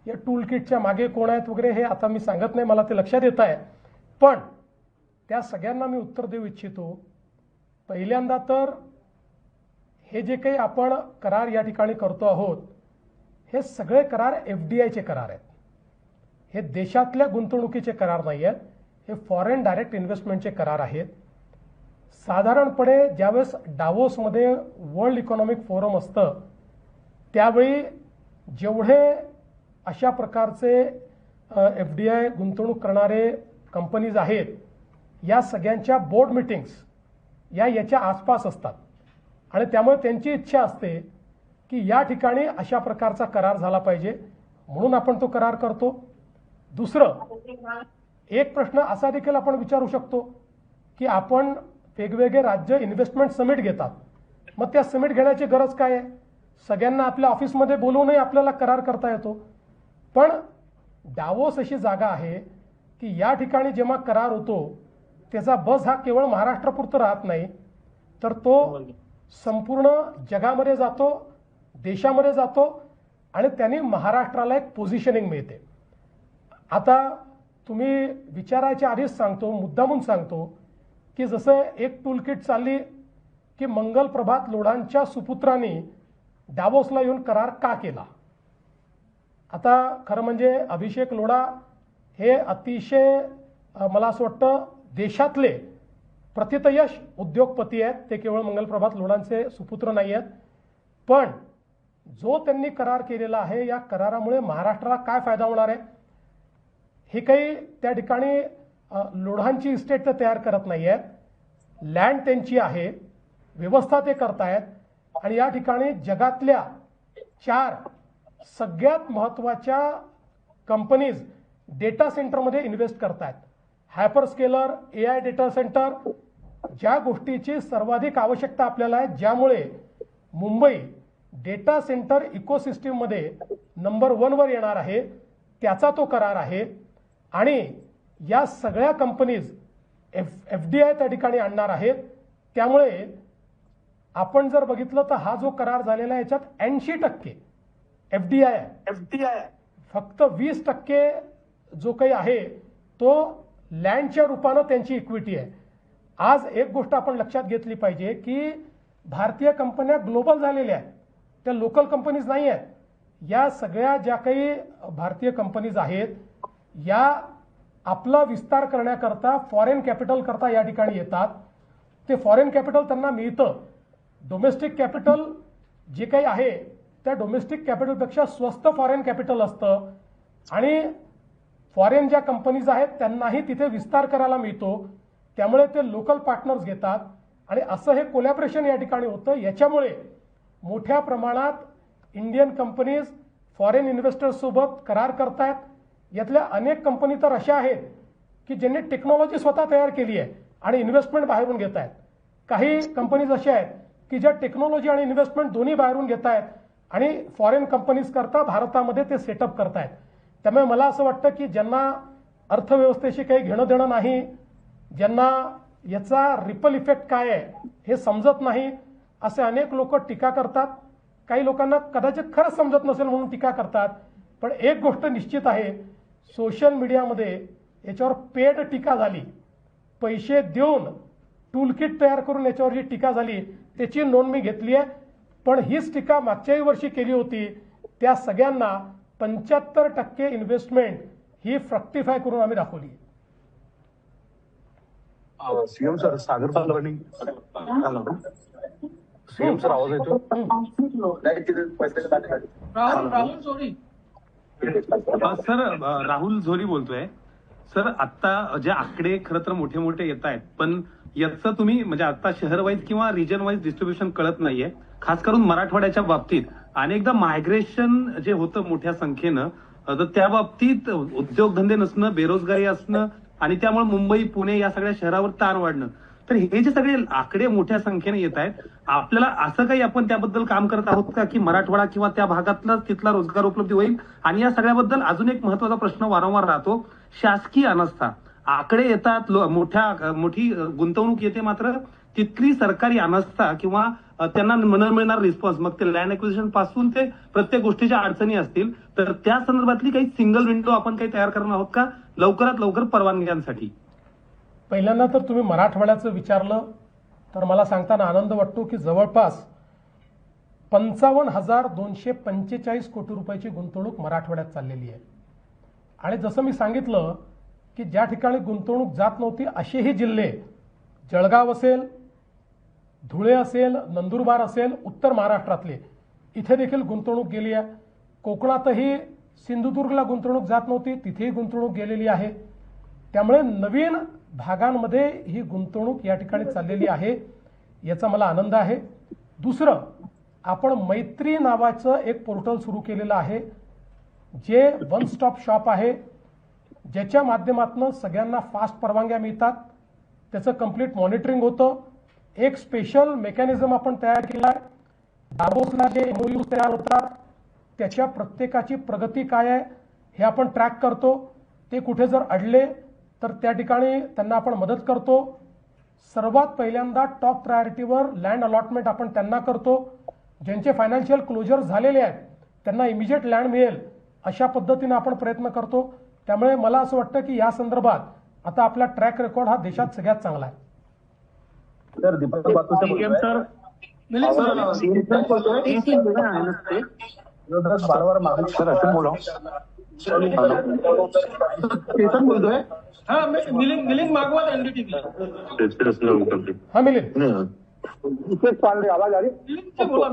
या टूल किटच्या मागे कोण आहेत वगैरे हे आता मी सांगत नाही, मला ते लक्षात येत आहे. पण त्या सगळ्यांना मी उत्तर देऊ इच्छितो. पहिल्यांदा तर हे जे काही आपण करार या ठिकाणी करतो आहोत हे सगळे करार FDIचे करार आहेत. हे देशातल्या गुंतवणुकीचे करार नाही आहेत, हे फॉरेन डायरेक्ट इन्व्हेस्टमेंटचे करार आहेत. साधारणपणे ज्यावेळेस डावोसमध्ये वर्ल्ड इकॉनॉमिक फोरम असतं त्यावेळी जेवढे अशा प्रकारचे FDI गुंतवणूक करणारे कंपनीज आहेत या सगळ्यांच्या बोर्ड मीटिंग्स याच्या आसपास असतात. आणि त्यामुळे त्यांची इच्छा असते की या ठिकाणी अशा प्रकारचा करार झाला पाहिजे, म्हणून आपण तो करार करतो. दुसरं एक प्रश्न असा देखील आपण विचारू शकतो की आपण वेगवेगळे राज्य इन्व्हेस्टमेंट समिट घेतात, मग त्या समिट घेण्याची गरज काय आहे? सगळ्यांना आपल्या ऑफिसमध्ये बोलवूनही आपल्याला करार करता येतो. पण डावोस अशी जागा आहे की या ठिकाणी जेव्हा करार होतो त्याचा बस हा केवळ महाराष्ट्रापुरतं राहत नाही, तर तो संपूर्ण जगामध्ये जातो, देशामध्ये जातो आणि त्यांनी महाराष्ट्राला एक पोझिशनिंग मिळते. आता तुम्ही विचारायच्या आधीच सांगतो, मुद्दामून सांगतो की जसं एक टूल किट चालली की मंगल प्रभात लोढांच्या सुपुत्रांनी डावोसला येऊन करार का केला. आता खरं म्हणजे अभिषेक लोढा हे अतिशय मला असं वाटतं देशातले प्रतितयश उद्योगपती आहेत. ते केवळ मंगल प्रभात लोढांचे सुपुत्र नाही आहेत. पण जो त्यांनी करार केलेला आहे या करारामुळे महाराष्ट्राला काय फायदा होणार आहे हे काही त्या ठिकाणी लोढांची इस्टेट तर तयार करत नाही आहेत, लँड त्यांची आहे, व्यवस्था ते करतायत. आणि या ठिकाणी जगातल्या 4 सगळ्यात महत्त्वाच्या कंपनीज डेटा सेंटरमध्ये इन्व्हेस्ट करतायत. हायपरस्केलर, AI डेटा सेंटर, ज्या गोष्टीची सर्वाधिक आवश्यकता आपल्याला आहे, ज्यामुळे मुंबई डेटा सेंटर इकोसिस्टीममध्ये नंबर 1 वर येणार आहे, त्याचा तो करार आहे. आणि या सगळ्या कंपनीज FDI त्या ठिकाणी आणणार आहेत. त्यामुळे आपण जर बघितलं तर हा जो करार झालेला आहे याच्यात 80% FDI आहे. फक्त 20% जो काही आहे तो लँडच्या रूपानं त्यांची इक्विटी आहे. आज एक गोष्ट आपण लक्षात घेतली पाहिजे की भारतीय कंपन्या ग्लोबल झालेल्या आहेत, त्या लोकल कंपनीज नाही आहेत. या सगळ्या ज्या काही भारतीय कंपनीज आहेत या आपला विस्तार करण्याकरता फॉरेन कॅपिटल करता या ठिकाणी येतात. ते फॉरेन कॅपिटल त्यांना मिळतं. डोमेस्टिक कॅपिटल जे काही आहे त्या डोमेस्टिक कॅपिटलपेक्षा स्वस्त फॉरेन कॅपिटल असतं आणि फॉरेन ज्या कंपनीज आहेत त्यांनाही तिथे विस्तार करायला मिळतो, त्यामुळे ते लोकल पार्टनर्स घेतात आणि असं हे कोलॅबरेशन या ठिकाणी होतं. याच्यामुळे मोठ्या प्रमाणात इंडियन कंपनीज फॉरेन इन्व्हेस्टर्ससोबत करार करतायत. यातल्या अनेक कंपनी तर अशा आहेत की ज्यांनी टेक्नॉलॉजी स्वतः तयार केली आहे आणि इन्व्हेस्टमेंट बाहेरून घेत आहेत. काही कंपनीज अशा आहेत की ज्या टेक्नॉलॉजी आणि इन्व्हेस्टमेंट दोन्ही बाहेरून घेत आहेत आणि फॉरेन कंपनीज करता भारतामध्ये ते सेटअप करतायत. त्यामुळे मला असं वाटतं की ज्यांना अर्थव्यवस्थेशी काही घेणं देणं नाही, ज्यांना याचा रिपल इफेक्ट काय आहे हे समजत नाही, असे अनेक लोक टीका करतात. काही लोकांना कदाचित खरंच समजत नसेल म्हणून टीका करतात. पण एक गोष्ट निश्चित आहे, सोशल मीडियामध्ये याच्यावर पेड टीका झाली, पैसे देऊन टूलकिट तयार करून याच्यावर जी टीका झाली त्याची नोंद मी घेतली आहे. पण हीच टीका मागच्याही वर्षी केली होती. त्या सगळ्यांना 75% इन्व्हेस्टमेंट ही फ्रक्टिफाय करून आम्ही दाखवली. सीएम सर, सागर कुलकर्णी. सीएम सर, आवाज येतो? राहुल जोरी. सर, राहुल झोरी बोलतोय. सर, आता जे आकडे खरं तर मोठे मोठे येत आहेत, पण याचं तुम्ही म्हणजे आता शहर वाईज किंवा रिजन वाईज डिस्ट्रीब्युशन कळत नाहीये. खास करून मराठवाड्याच्या बाबतीत अनेकदा मायग्रेशन जे होतं मोठ्या संख्येनं, तर त्या बाबतीत उद्योगधंदे नसणं, बेरोजगारी असणं आणि त्यामुळे मुंबई, पुणे या सगळ्या शहरावर ताण वाढणं. तर हे जे सगळे आकडे मोठ्या संख्येने येत आहेत, आपल्याला असं काही आपण त्याबद्दल काम करत आहोत का की मराठवाडा किंवा त्या भागातला तिथला रोजगार उपलब्ध होईल? आणि या सगळ्याबद्दल अजून एक महत्वाचा प्रश्न वारंवार राहतो, शासकीय अनास्था. आकडे येतात, मोठी गुंतवणूक येते, मात्र तिथली सरकारी अनास्था किंवा त्यांना मिळणार रिस्पॉन्स, मग ते लँड एक्विजिशन पासून ते प्रत्येक गोष्टीच्या अडचणी असतील, तर त्या संदर्भातली काही सिंगल विंडो आपण काही तयार करणार आहोत का लवकरात लवकर परवानग्यांसाठी? पहिल्यांदा तर तुम्ही मराठवाड्याचं विचारलं तर मला सांगताना आनंद वाटतो की जवळपास 55,245 कोटी रुपयाची गुंतवणूक मराठवाड्यात चाललेली आहे. आणि जसं मी सांगितलं की ज्या ठिकाणी गुंतवणूक जात नव्हती असेही जिल्हे, जळगाव असेल, धुळे असेल, नंदुरबार असेल, उत्तर महाराष्ट्रातले, इथे देखील गुंतवणूक गेली आहे. कोकणातही सिंधुदुर्गला गुंतवणूक जात नव्हती, तिथेही गुंतवणूक गेलेली आहे. त्यामुळे नवीन भागांमध्ये ही गुंतवणूक या ठिकाणी चाललेली आहे, याचा मला आनंद आहे. दुसरं, आपण मैत्री नावाचं एक पोर्टल सुरू केलेलं आहे, जे वन स्टॉप शॉप आहे, ज्याच्या माध्यमातून सगळ्यांना फास्ट परवानग्या मिळतात, त्याचं कंप्लीट मॉनिटरिंग होतं. एक स्पेशल मेकॅनिझम आपण तयार केला आहे. दाबोसला जे MOU तयार होतात त्याच्या प्रत्येकाची प्रगती काय आहे हे आपण ट्रॅक करतो. ते कुठे जर अडले तर त्या ठिकाणी त्यांना आपण मदत करतो. सर्वात पहिल्यांदा टॉप प्रायोरिटीवर लँड अलॉटमेंट आपण त्यांना करतो. ज्यांचे फायनान्शियल क्लोजर झालेले आहेत त्यांना इमिजिएट लँड मिळेल अशा पद्धतीने आपण प्रयत्न करतो. त्यामुळे मला असं वाटतं की या संदर्भात आता आपला ट्रॅक रेकॉर्ड हा देशात सगळ्यात चांगला आहे. सर, दीपक सर, बार सर अशोक बोला. चेतन बोलतोय. हा, मिलिंद मागवत NDTV. हा मिलिंद. अभिषेक पांडे, आवाज आ रही? मिलिंद बोला.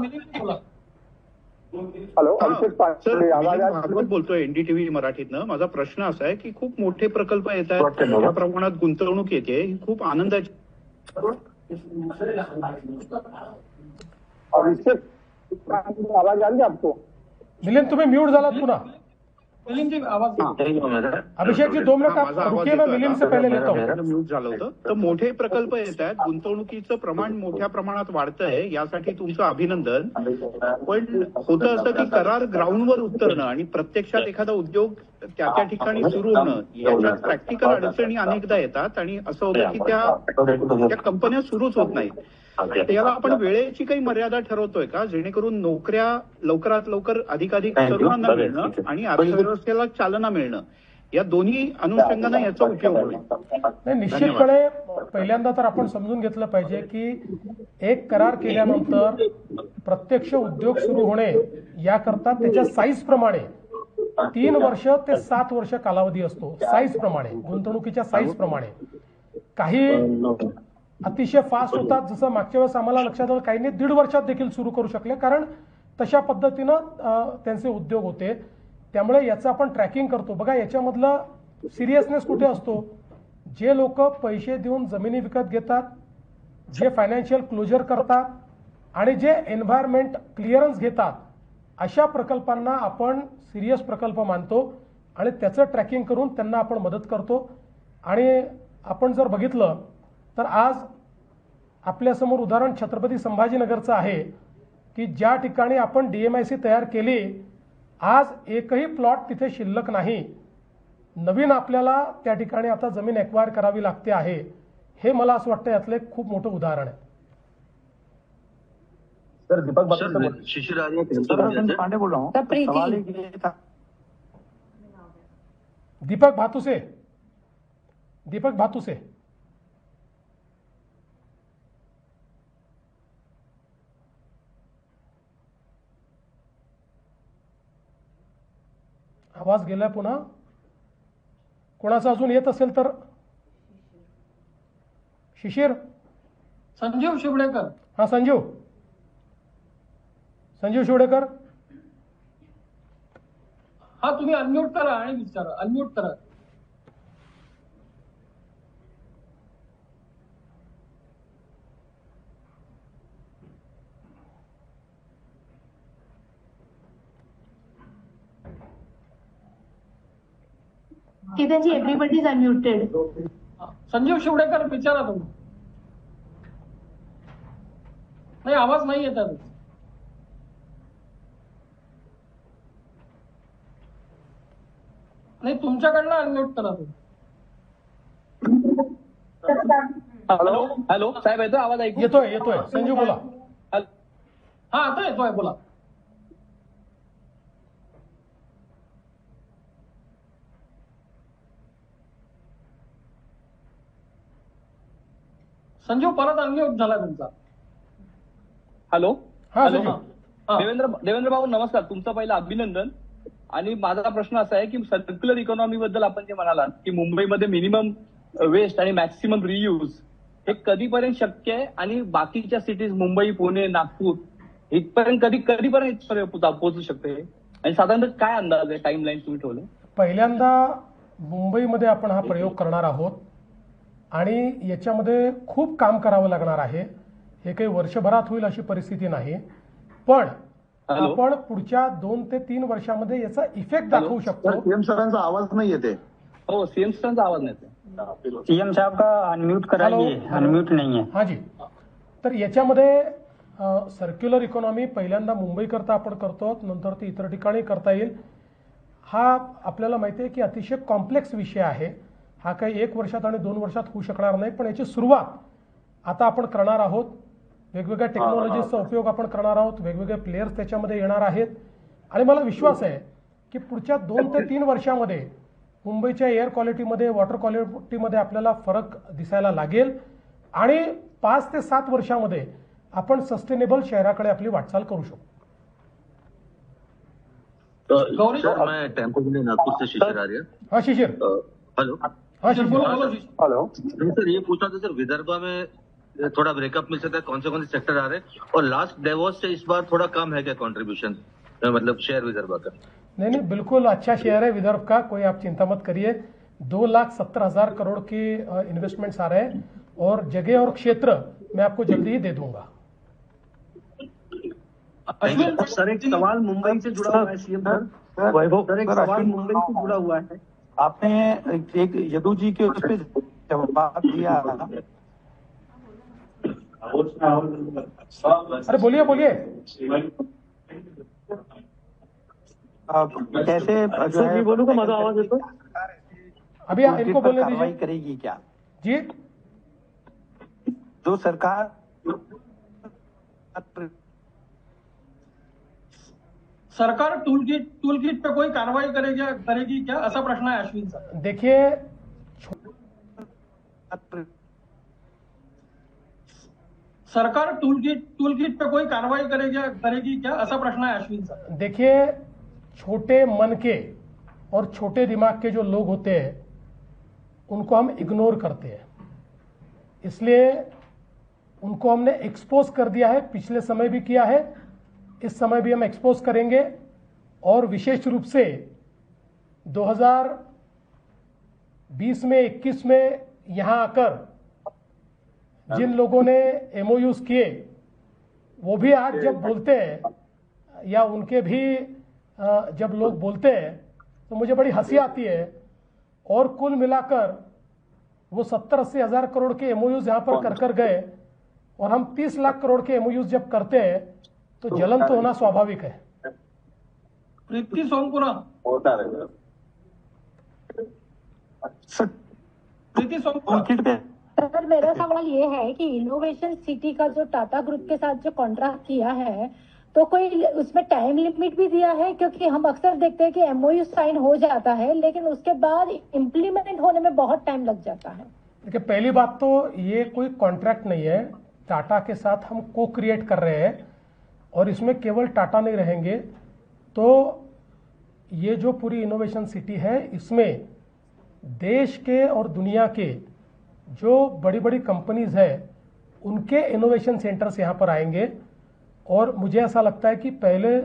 हॅलो, अभिषेक पांडे, आवाज आ भागवत बोलतोय NDTV मराठीतनं. माझा प्रश्न असा आहे की खूप मोठे प्रकल्प येत आहेत, मोठ्या प्रमाणात गुंतवणूक येते, ही खूप आनंदाची. अभिषेक पांडे, आवाज आ रही आपको? मिलिंद तुम्ही म्यूट झालात पुन्हा. मिलिंद जी आवाज अभिषेक जी 2 मिनट आप रुकिए, मैं मिलिंद से पहले लेता हूँ. म्यूट झालं होतं. तर मोठे प्रकल्प येत आहेत, गुंतवणुकीचं प्रमाण मोठ्या प्रमाणात वाढतंय, यासाठी तुमचं अभिनंदन. पण होतं असं की करार ग्राउंडवर उतरणं आणि प्रत्यक्षात एखादा उद्योग त्या ठिकाणी सुरू होणं, याच्यात प्रॅक्टिकल अडचणी अनेकदा येतात आणि असं होतं की त्या कंपन्या सुरूच होत नाहीत. याला आपण वेळेची काही मर्यादा ठरवतोय का, जेणेकरून नोकऱ्या लवकरात लवकर अधिकाधिक तरुणांना मिळणं आणि अर्थव्यवस्थेला चालना मिळणं, या दोन्ही अनुषंगाने याचा उपयोग होईल? नाही, निश्चितपणे पहिल्यांदा तर आपण समजून घेतलं पाहिजे की एक करार केल्यानंतर प्रत्यक्ष उद्योग सुरू होणे याकरता त्याच्या साईज प्रमाणे 3 वर्ष ते 7 वर्ष कालावधी असतो. साईज प्रमाणे, गुंतवणुकीच्या साईज प्रमाणे. काही अतिशय फास्ट होतात. जसं मागच्या वेळेस आम्हाला लक्षात आलं काहींनी 1.5 वर्षात देखील सुरू करू शकले, कारण तशा पद्धतीनं त्यांचे उद्योग होते. त्यामुळे याचं आपण ट्रॅकिंग करतो. बघा याच्यामधलं सिरियसनेस कुठे असतो, जे लोक पैसे देऊन जमिनी विकत घेतात, जे फायनान्शियल क्लोजर करतात आणि जे एन्व्हायरमेंट क्लिअरन्स घेतात, अशा प्रकल्पांना आपण सिरियस प्रकल्प मानतो आणि त्याचं ट्रॅकिंग करून त्यांना आपण मदत करतो. आणि आपण जर बघितलं तर आज आपल्यासमोर उदाहरण छत्रपती संभाजीनगरचं आहे की ज्या ठिकाणी आपण DMIC तयार केली, आज एकही प्लॉट तिथे शिल्लक नाही. नवीन आपल्याला त्या ठिकाणी आता जमीन एक्वायर करावी लागते आहे. हे मला असं वाटतं यातलं एक खूप मोठं उदाहरण आहे. सर दीपक शिशिर पांडे बोल रहा हूँ. सवाल ये था. दीपक भातुसे आवाज गेलाय पुन्हा. कोणाचा अजून येत असेल तर शिशिर. संजीव शिवडेकर. हा संजीव शिवडेकर. हा तुम्ही अनम्यूट करा आणि विचारा. अनम्यूट करा. Kitanji, everybody is unmuted. Sanjeev शिवडेकर विचारा तुम्ही. नाही आवाज नाही येत आहे. नाही तुमच्याकडनं अनम्यूट करा तुम्ही. हॅलो साहेब, येतोय आवाज? ऐकू येतोय. संजीव बोला. हा आता येतोय, बोला. संजीव परत अनम्यूट झाला तुमचा. हॅलो. देवेंद्र भाऊ नमस्कार. तुमचं पहिलं अभिनंदन. आणि माझा प्रश्न असा आहे की सर्क्युलर इकॉनॉमी बद्दल आपण जे म्हणालात की मुंबईमध्ये मिनिमम वेस्ट आणि मॅक्सिमम रियूज हे कधीपर्यंत शक्य आहे, आणि बाकीच्या सिटीज मुंबई, पुणे, नागपूर इथपर्यंत कधीपर्यंत पोहोचू शकते, आणि साधारणतः काय अंदाज आहे, टाइमलाईन तुम्ही ठेवले? पहिल्यांदा मुंबईमध्ये आपण हा प्रयोग करणार आहोत आणि याच्यामध्ये खूप काम करावं लागणार आहे. हे काही वर्षभरात होईल अशी परिस्थिती नाही, पण आपण पुढच्या 2 ते 3 वर्षामध्ये याचा इफेक्ट दाखवू शकतो. सीएम सरांचा आवाज नाही येते. हो, सीएम सरांचा आवाज नाही येते. सीएम साहब का अनम्यूट कराइए. अनम्यूट नहीं है. हाँ जी. तर याच्यामध्ये सर्क्युलर इकॉनॉमी पहिल्यांदा मुंबई करता आपण करतो, नंतर ती इतर ठिकाणी करता येईल. हा आपल्याला माहिती आहे की अतिशय कॉम्प्लेक्स विषय आहे. हा काही 1 वर्षात आणि 2 वर्षात होऊ शकणार नाही, पण याची सुरुवात आता आपण करणार आहोत. वेगवेगळ्या टेक्नॉलॉजीजचा उपयोग आपण करणार आहोत. वेगवेगळे प्लेयर्स त्याच्यामध्ये येणार आहेत आणि मला विश्वास आहे की पुढच्या 2 ते 3 वर्षामध्ये मुंबईच्या एअर क्वालिटीमध्ये, वॉटर क्वालिटीमध्ये आपल्याला फरक दिसायला लागेल आणि 5 ते 7 वर्षामध्ये आपण सस्टेनेबल शहराकडे आपली वाटचाल करू शकतो. सर, मैं टेम्पो के लिए नागपुर से शिशिर आर्य. हाँ शिशिर. हेलो. हाँ शिशिर. हेलो. सर ये पूछना था सर, विदर्भा में थोड़ा ब्रेकअप मिल सकता है, कौन से सेक्टर आ रहे हैं, और लास्ट डेवोस से इस बार थोड़ा कम है क्या कंट्रीब्यूशन, मतलब शेयर विदर्भा का? नहीं, बिल्कुल अच्छा शेयर है विदर्भ का, कोई आप चिंता मत करिए. 2,70,000 करोड़ की इन्वेस्टमेंट्स आ रहे हैं और जगह और क्षेत्र मैं आपको जल्दी ही दे दूंगा. सर एक सवाल मुंबई से जुड़ा हुआ है सीएम सर. वैभव सर एक सवाल मुंबई से जुड़ा हुआ है. आपने एक यदु जी के उस पर जवाब दिया. अरे बोलिए. कैसे सर बोलूँ का माझा आवाज येतो? अभी इनको बोलने दीजिए. करेगी क्या जी? जो सरकार टूल किट पे कोई कार्रवाई करेगी क्या, असा प्रश्न आहे अश्विनचा. देखिए, सरकार टूल किट पे कोई कार्रवाई करेगी क्या, असा प्रश्न आहे अश्विनचा. देखिए, छोटे मन के और छोटे दिमाग के जो लोग होते हैं उनको हम इग्नोर करते हैं. इसलिए उनको हमने एक्सपोज कर दिया है, पिछले समय भी किया है, इस समय भी हम एक्सपोज करेंगे। और विशेष रूप से 2020 में 21 में यहाँ आकर जिन लोगों ने एमओयूज किए वो भी आज जब बोलते हैं या उनके भी जब लोग बोलते हैं तो मुझे बड़ी हंसी आती है। और कुल मिलाकर वो 70-80 हजार करोड़ के एमओयूज यहाँ पर कर गए और हम 30 लाख करोड़ के एमओयूज जब करते हैं तो जलन तो होना स्वाभाविक है। प्रीति सोमपुरा प्रीति सोमपुरा सर, मेरा सवाल ये है कि इनोवेशन सिटी का जो टाटा ग्रुप के साथ जो कॉन्ट्रैक्ट किया है तो कोई उसमें टाइम लिमिट भी दिया है? क्योंकि हम अक्सर देखते हैं कि एमओयू साइन हो जाता है लेकिन उसके बाद इम्प्लीमेंट होने में बहुत टाइम लग जाता है। देखिए, पहली बात तो ये कोई कॉन्ट्रैक्ट नहीं है, टाटा के साथ हम को क्रिएट कर रहे हैं और इसमें केवल टाटा नहीं रहेंगे। तो ये जो पूरी इनोवेशन सिटी है इसमें देश के और दुनिया के जो बड़ी बड़ी कंपनीज है उनके इनोवेशन सेंटर्स यहाँ पर आएंगे और मुझे ऐसा लगता है कि पहले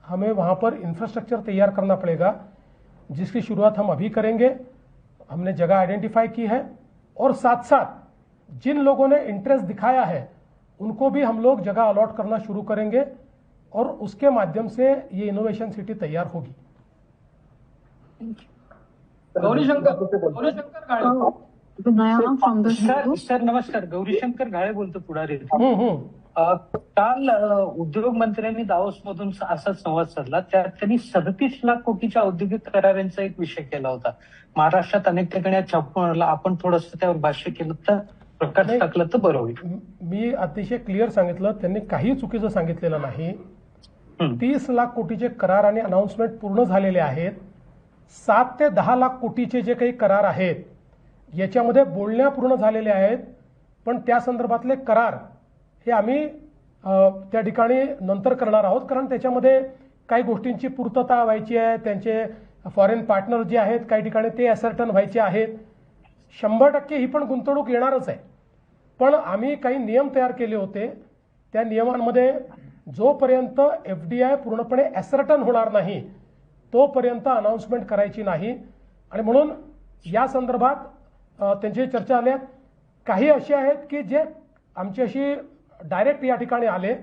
हमें वहाँ पर इंफ्रास्ट्रक्चर तैयार करना पड़ेगा, जिसकी शुरुआत हम अभी करेंगे। हमने जगह आइडेंटिफाई की है और साथ साथ जिन लोगों ने इंटरेस्ट दिखाया है उनको भी हम लोग जगह अलॉट करना शुरू करेंगे और उसके माध्यम से ये इनोवेशन सिटी तैयार होगी। सर नमस्कार, गौरीशंकर घाळे बोलतो पुढारी. काल उद्योग मंत्र्यांनी दावोस मधून असा संवाद साधला, त्यात त्यांनी 37 लाख कोटीच्या औद्योगिक करारांचा एक विषय केला होता. महाराष्ट्रात अनेक ठिकाणी छापून आपण थोडंसं त्यावर भाष्य केलं तर प्रकाश टाकलं तर बरं होईल. मी अतिशय क्लिअर सांगितलं, त्यांनी काही चुकीचं सांगितलेलं नाही. 30 लाख कोटीचे करार आणि अनाउन्समेंट पूर्ण झालेले आहेत. 7 ते 10 लाख कोटीचे जे काही करार आहेत याच्यामध्ये बोलण्या पूर्ण झालेल्या आहेत, पण त्या संदर्भातले करार हे आम्ही त्या ठिकाणी नंतर करणार आहोत, कारण त्याच्यामध्ये काही गोष्टींची पूर्तता व्हायची आहे. त्यांचे फॉरेन पार्टनर जे आहेत काही ठिकाणी ते असर्टन व्हायचे आहेत. 100% ही पण गुंतवणूक येणारच आहे, पण आम्ही काही नियम तयार केले होते. त्या नियमांमध्ये जोपर्यंत एफडीआय पूर्णपणे असर्टन होणार नाही तोपर्यंत अनाउन्समेंट करायची नाही. आणि म्हणून या संदर्भात त्यांची चर्चा आल्या. काही असे आहेत की जे आमच्याशी डायरेक्ट या ठिकाणी आले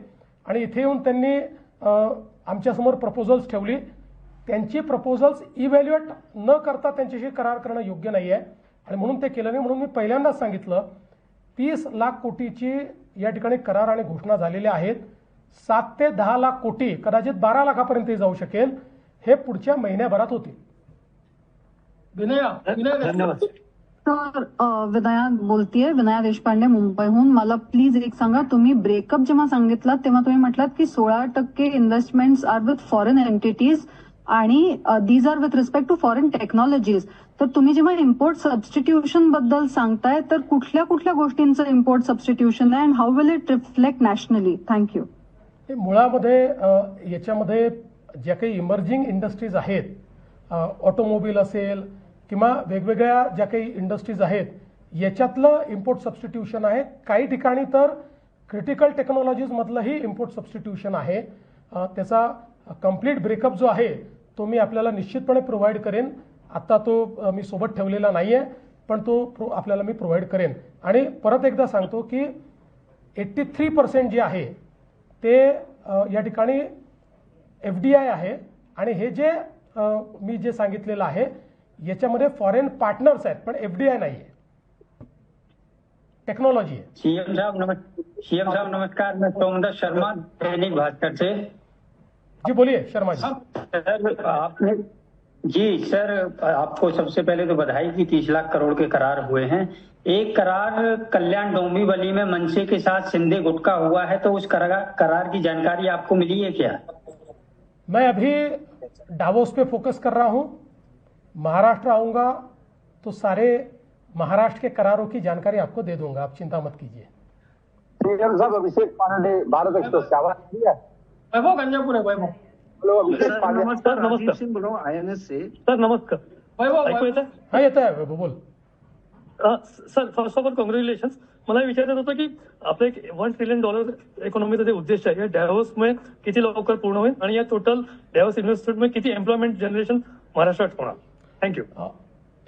आणि इथे येऊन त्यांनी आमच्यासमोर प्रपोजल्स ठेवली. त्यांची प्रपोजल्स इव्हॅल्युएट न करता त्यांच्याशी करार करणं योग्य नाही आहे आणि म्हणून ते केलं नाही. म्हणून मी पहिल्यांदाच सांगितलं 30 लाख कोटीची या ठिकाणी करार आणि घोषणा झालेल्या आहेत. 7 ते 10 लाख कोटी, कदाचित 12 लाखापर्यंत जाऊ शकेल, हे पुढच्या महिन्याभरात होतील. धन्यवाद सर. विनया बोलतीये, विनया देशपांडे मुंबईहून. मला प्लीज एक सांगा, तुम्ही ब्रेकअप जेव्हा सांगितलात तेव्हा तुम्ही म्हटलात की 16% investments are with foreign entities आणि these are with respect to foreign technologies. तर तुम्ही जेव्हा इम्पोर्ट सबस्टिट्यूशन बद्दल सांगताय तर कुठल्या कुठल्या गोष्टींचं इम्पोर्ट सबस्टिट्यूशन आहे and how will it reflect nationally? Thank you. मुळामध्ये याच्यामध्ये ज्या काही इमर्जिंग इंडस्ट्रीज आहेत, ऑटोमोबाईल असेल किंवा वेगवेगळ्या ज्या काही इंडस्ट्रीज आहेत याच्यातलं इम्पोर्ट सबस्टिट्यूशन आहे. काही ठिकाणी तर क्रिटिकल टेक्नॉलॉजीज मधलंही इम्पोर्ट सबस्टिट्यूशन आहे. त्याचा कंप्लीट ब्रेकअप जो आहे तो मी आपल्याला निश्चितपणे प्रोव्हाइड करेन. आता तो मी सोबत ठेवलेला नाहीये, पण तो आपल्याला मी प्रोव्हाइड करेन. आणि परत एकदा सांगतो की 83% जे आहे ते या ठिकाणी एफडीआय आहे आणि हे जे मी जे सांगितलेलं आहे याच्यामध्ये फॉरेन पार्टनर्स आहेत पण एफडीआय नाहीये, टेक्नॉलॉजी आहे. सीएम साहब नमस्कार, मैं सोमदत्त शर्मा दैनिक भास्कर से. जी बोलिए शर्मा जी. सर आपने जी सर आपको सबसे पहले तो बधाई कि 30 लाख करोड़ के करार हुए हैं. एक करार कल्याण डोंबिवली में मनसे के साथ सिंधे गुट का हुआ है, तो उस करार की जानकारी आपको मिली है क्या? मैं अभी डावोस पे फोकस कर रहा हूं. महाराष्ट्र आऊंगा तो सारे महाराष्ट्र के करारों की जानकारी आपको दे दूंगा, आप चिंता मत कीजिए. सीएम साहब अभिषेक पांडे भारत एक्सप्रेस से आवाज दिया. वैभव गंजापुरे. वैभव नमस्कार. नमस्कार सिंह बोल रहा हूँ INS से. सर नमस्कार. वैभव हाँ येत आहे वैभव बोल. Sir first of all congratulations. मला विचारायचं होतं की आपलं एक $1 ट्रिलियन इकॉनॉमीचा जे उद्देश आहे या डॅव्होसमुळे किती लवकर पूर्ण होईल आणि या टोटल डॅव्होस इन्व्हेस्टमेंटमुळे किती एम्प्लॉयमेंट जनरेशन महाराष्ट्रात होणार? थँक्यू.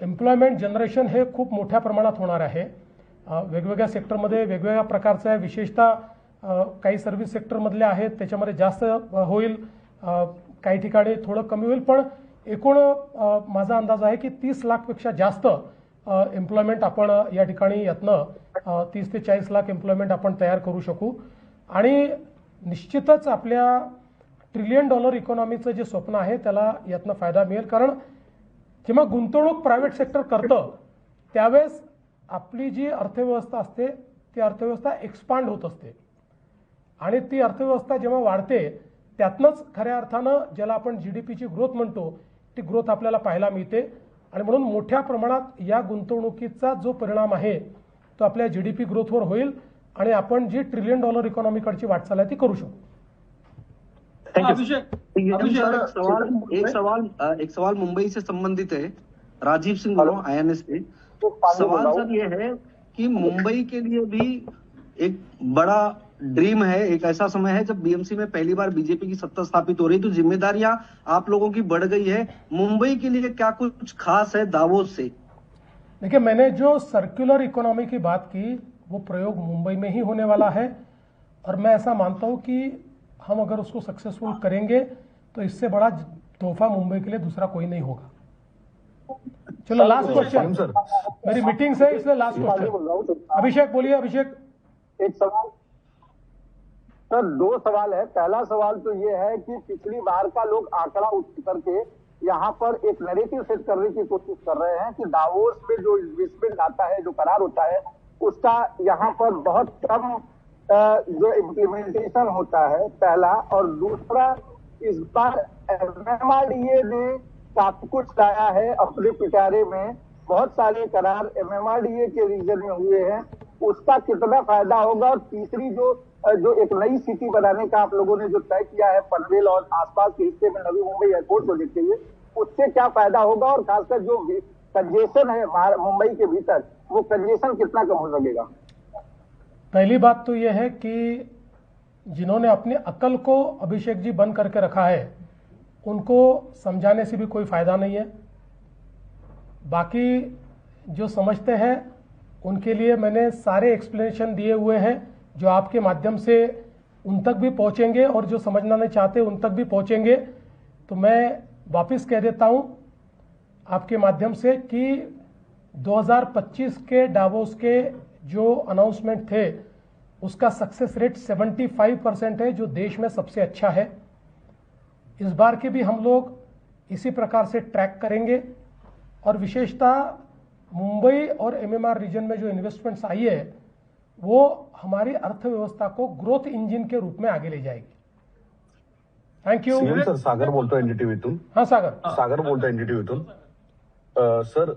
एम्प्लॉयमेंट जनरेशन हे खूप मोठ्या प्रमाणात होणार आहे. वेगवेगळ्या सेक्टरमध्ये वेगवेगळ्या प्रकारचं आहे. विशेषतः काही सर्व्हिस सेक्टरमधले आहेत त्याच्यामध्ये जास्त होईल, काही ठिकाणी थोडं कमी होईल, पण एकूण माझा अंदाज आहे की 30 लाखपेक्षा जास्त एम्प्लॉयमेंट आपण या ठिकाणी यातनं 30 ते 40 लाख एम्प्लॉयमेंट आपण तयार करू शकू. आणि निश्चितच आपल्या $1 ट्रिलियन इकॉनॉमीचं जे स्वप्न आहे त्याला यातनं फायदा मिळेल. कारण जेव्हा गुंतवणूक प्रायव्हेट सेक्टर करतं त्यावेळेस आपली जी अर्थव्यवस्था असते ती अर्थव्यवस्था एक्सपांड होत असते आणि ती अर्थव्यवस्था जेव्हा वाढते त्यातनंच खऱ्या अर्थानं ज्याला आपण GDPची ग्रोथ म्हणतो ती ग्रोथ आपल्याला पाहायला मिळते. आणि म्हणून मोठ्या प्रमाणात या गुंतवणुकीचा जो परिणाम आहे तो आपल्या GDP ग्रोथवर होईल आणि आपण जी $1 ट्रिलियन इकॉनॉमीकडची वाटचाल आहे ती करू शकू. एक सवाल मुंबई से संबंधित है. राजीव सिंह बोलो INS से. सवाल सर ये है कि मुंबई के लिए भी एक बड़ा ड्रीम है, एक ऐसा समय है जब BMC में पहली बार बीजेपी की सत्ता स्थापित हो रही, तो जिम्मेदारियां आप लोगों की बढ़ गई है. मुंबई के लिए क्या कुछ खास है दावोस से? देखिए, मैंने जो सर्कुलर इकोनॉमी की बात की वो प्रयोग मुंबई में ही होने वाला है और मैं ऐसा मानता हूं कि हम अगर उसको सक्सेसफुल करेंगे तो इससे बड़ा तोहफा मुंबई के लिए दूसरा कोई नहीं होगा. चलो लास्ट क्वेश्चन, मेरी मीटिंग से इसलिए लास्ट क्वेश्चन. अभिषेक बोलिए. अभिषेक. एक सवाल सर, 2 सवाल है. पहला सवाल तो ये है कि पिछली बार का लोग आंकड़ा उठ करके यहाँ पर एक नैरेटिव सेट करने की कोशिश कर रहे हैं कि दावोस में जो इन्वेस्टमेंट आता है, जो करार होता है, उसका यहाँ पर बहुत कम जो इम्प्लीमेंटेशन होता है, पहला. और दूसरा, इस बार MMRDA ने काफी कुछ लाया है अपने पिटारे में. बहुत सारे करार MMRDA के रीजन में हुए हैं, उसका कितना फायदा होगा. और तीसरी जो एक नई सिटी बनाने का आप लोगों ने जो तय किया है पनवेल और आसपास के हिस्से में नवी मुंबई एयरपोर्ट प्रोजेक्ट के लिए, उससे क्या फायदा होगा और खासकर जो कंजेशन है मुंबई के भीतर, वो कंजेशन कितना कम हो सकेगा? पहली बात तो यह है कि जिन्होंने अपनी अकल को अभिषेक जी बंद करके रखा है उनको समझाने से भी कोई फायदा नहीं है. बाकी जो समझते हैं उनके लिए मैंने सारे एक्सप्लेनेशन दिए हुए हैं जो आपके माध्यम से उन तक भी पहुंचेंगे और जो समझना नहीं चाहते उन तक भी पहुंचेंगे. तो मैं वापस कह देता हूं आपके माध्यम से कि 2025 के डावोस के जो अनाउंसमेंट थे उसका सक्सेस रेट 75% है, जो देश में सबसे अच्छा है. इस बार के भी हम लोग इसी प्रकार से ट्रैक करेंगे और विशेषतः मुंबई और MMR रीजन में जो इन्वेस्टमेंट्स आई है वो हमारी अर्थव्यवस्था को ग्रोथ इंजिन के रूप में आगे ले जाएगी. Thank you. सर, सागर बोलतो NDTVतून. हाँ सागर बोलतो NDTVतून. सर,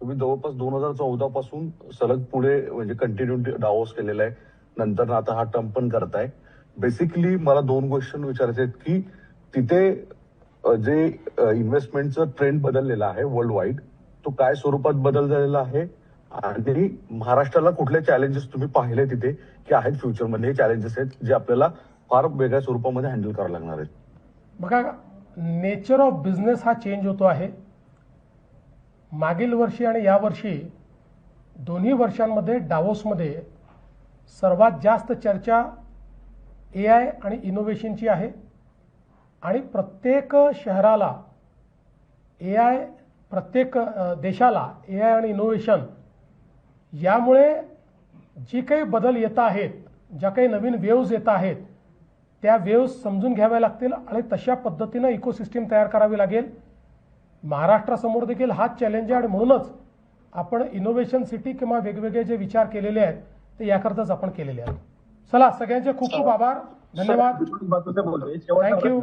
तुम्ही जवळपास 2014 पासून सलग पुढे म्हणजे कंटिन्यू डावोस केलेला आहे, नंतर आता हा टर्म पण करताय. बेसिकली मला 2 क्वेश्चन विचारायचे आहेत की तिथे जे इन्व्हेस्टमेंटचं ट्रेंड बदललेला आहे वर्ल्ड वाईड, तो काय स्वरूपात बदल झालेला आहे आणि महाराष्ट्राला कुठले चॅलेंजेस तुम्ही पाहिले तिथे की आहेत फ्युचरमध्ये हे चॅलेंजेस आहेत जे आपल्याला फार वेगळ्या स्वरूपामध्ये हँडल करावं लागणार आहेत? बघा, नेचर ऑफ बिझनेस हा चेंज होतो आहे. मागील वर्षी आणि या वर्षी दोन्ही वर्षांमध्ये डावोसमध्ये सर्वात जास्त चर्चा AI आणि इनोव्हेशनची आहे आणि प्रत्येक शहराला AI, प्रत्येक देशाला AI आणि इनोव्हेशन यामुळे जी काही बदल येत आहेत, ज्या काही नवीन वेव्ज येत आहेत त्या वेव्ज समजून घ्याव्या लागतील आणि तशा पद्धतीनं इकोसिस्टीम तयार करावी लागेल. महाराष्ट्रासमोर देखील हाच चॅलेंज आहे आणि म्हणूनच आपण इनोव्हेशन सिटी किंवा वेगवेगळे जे विचार केलेले आहेत ते याकरताच आपण केलेले आहेत. चला, सगळ्यांचे खूप खूप आभार, धन्यवाद, थँक्यू.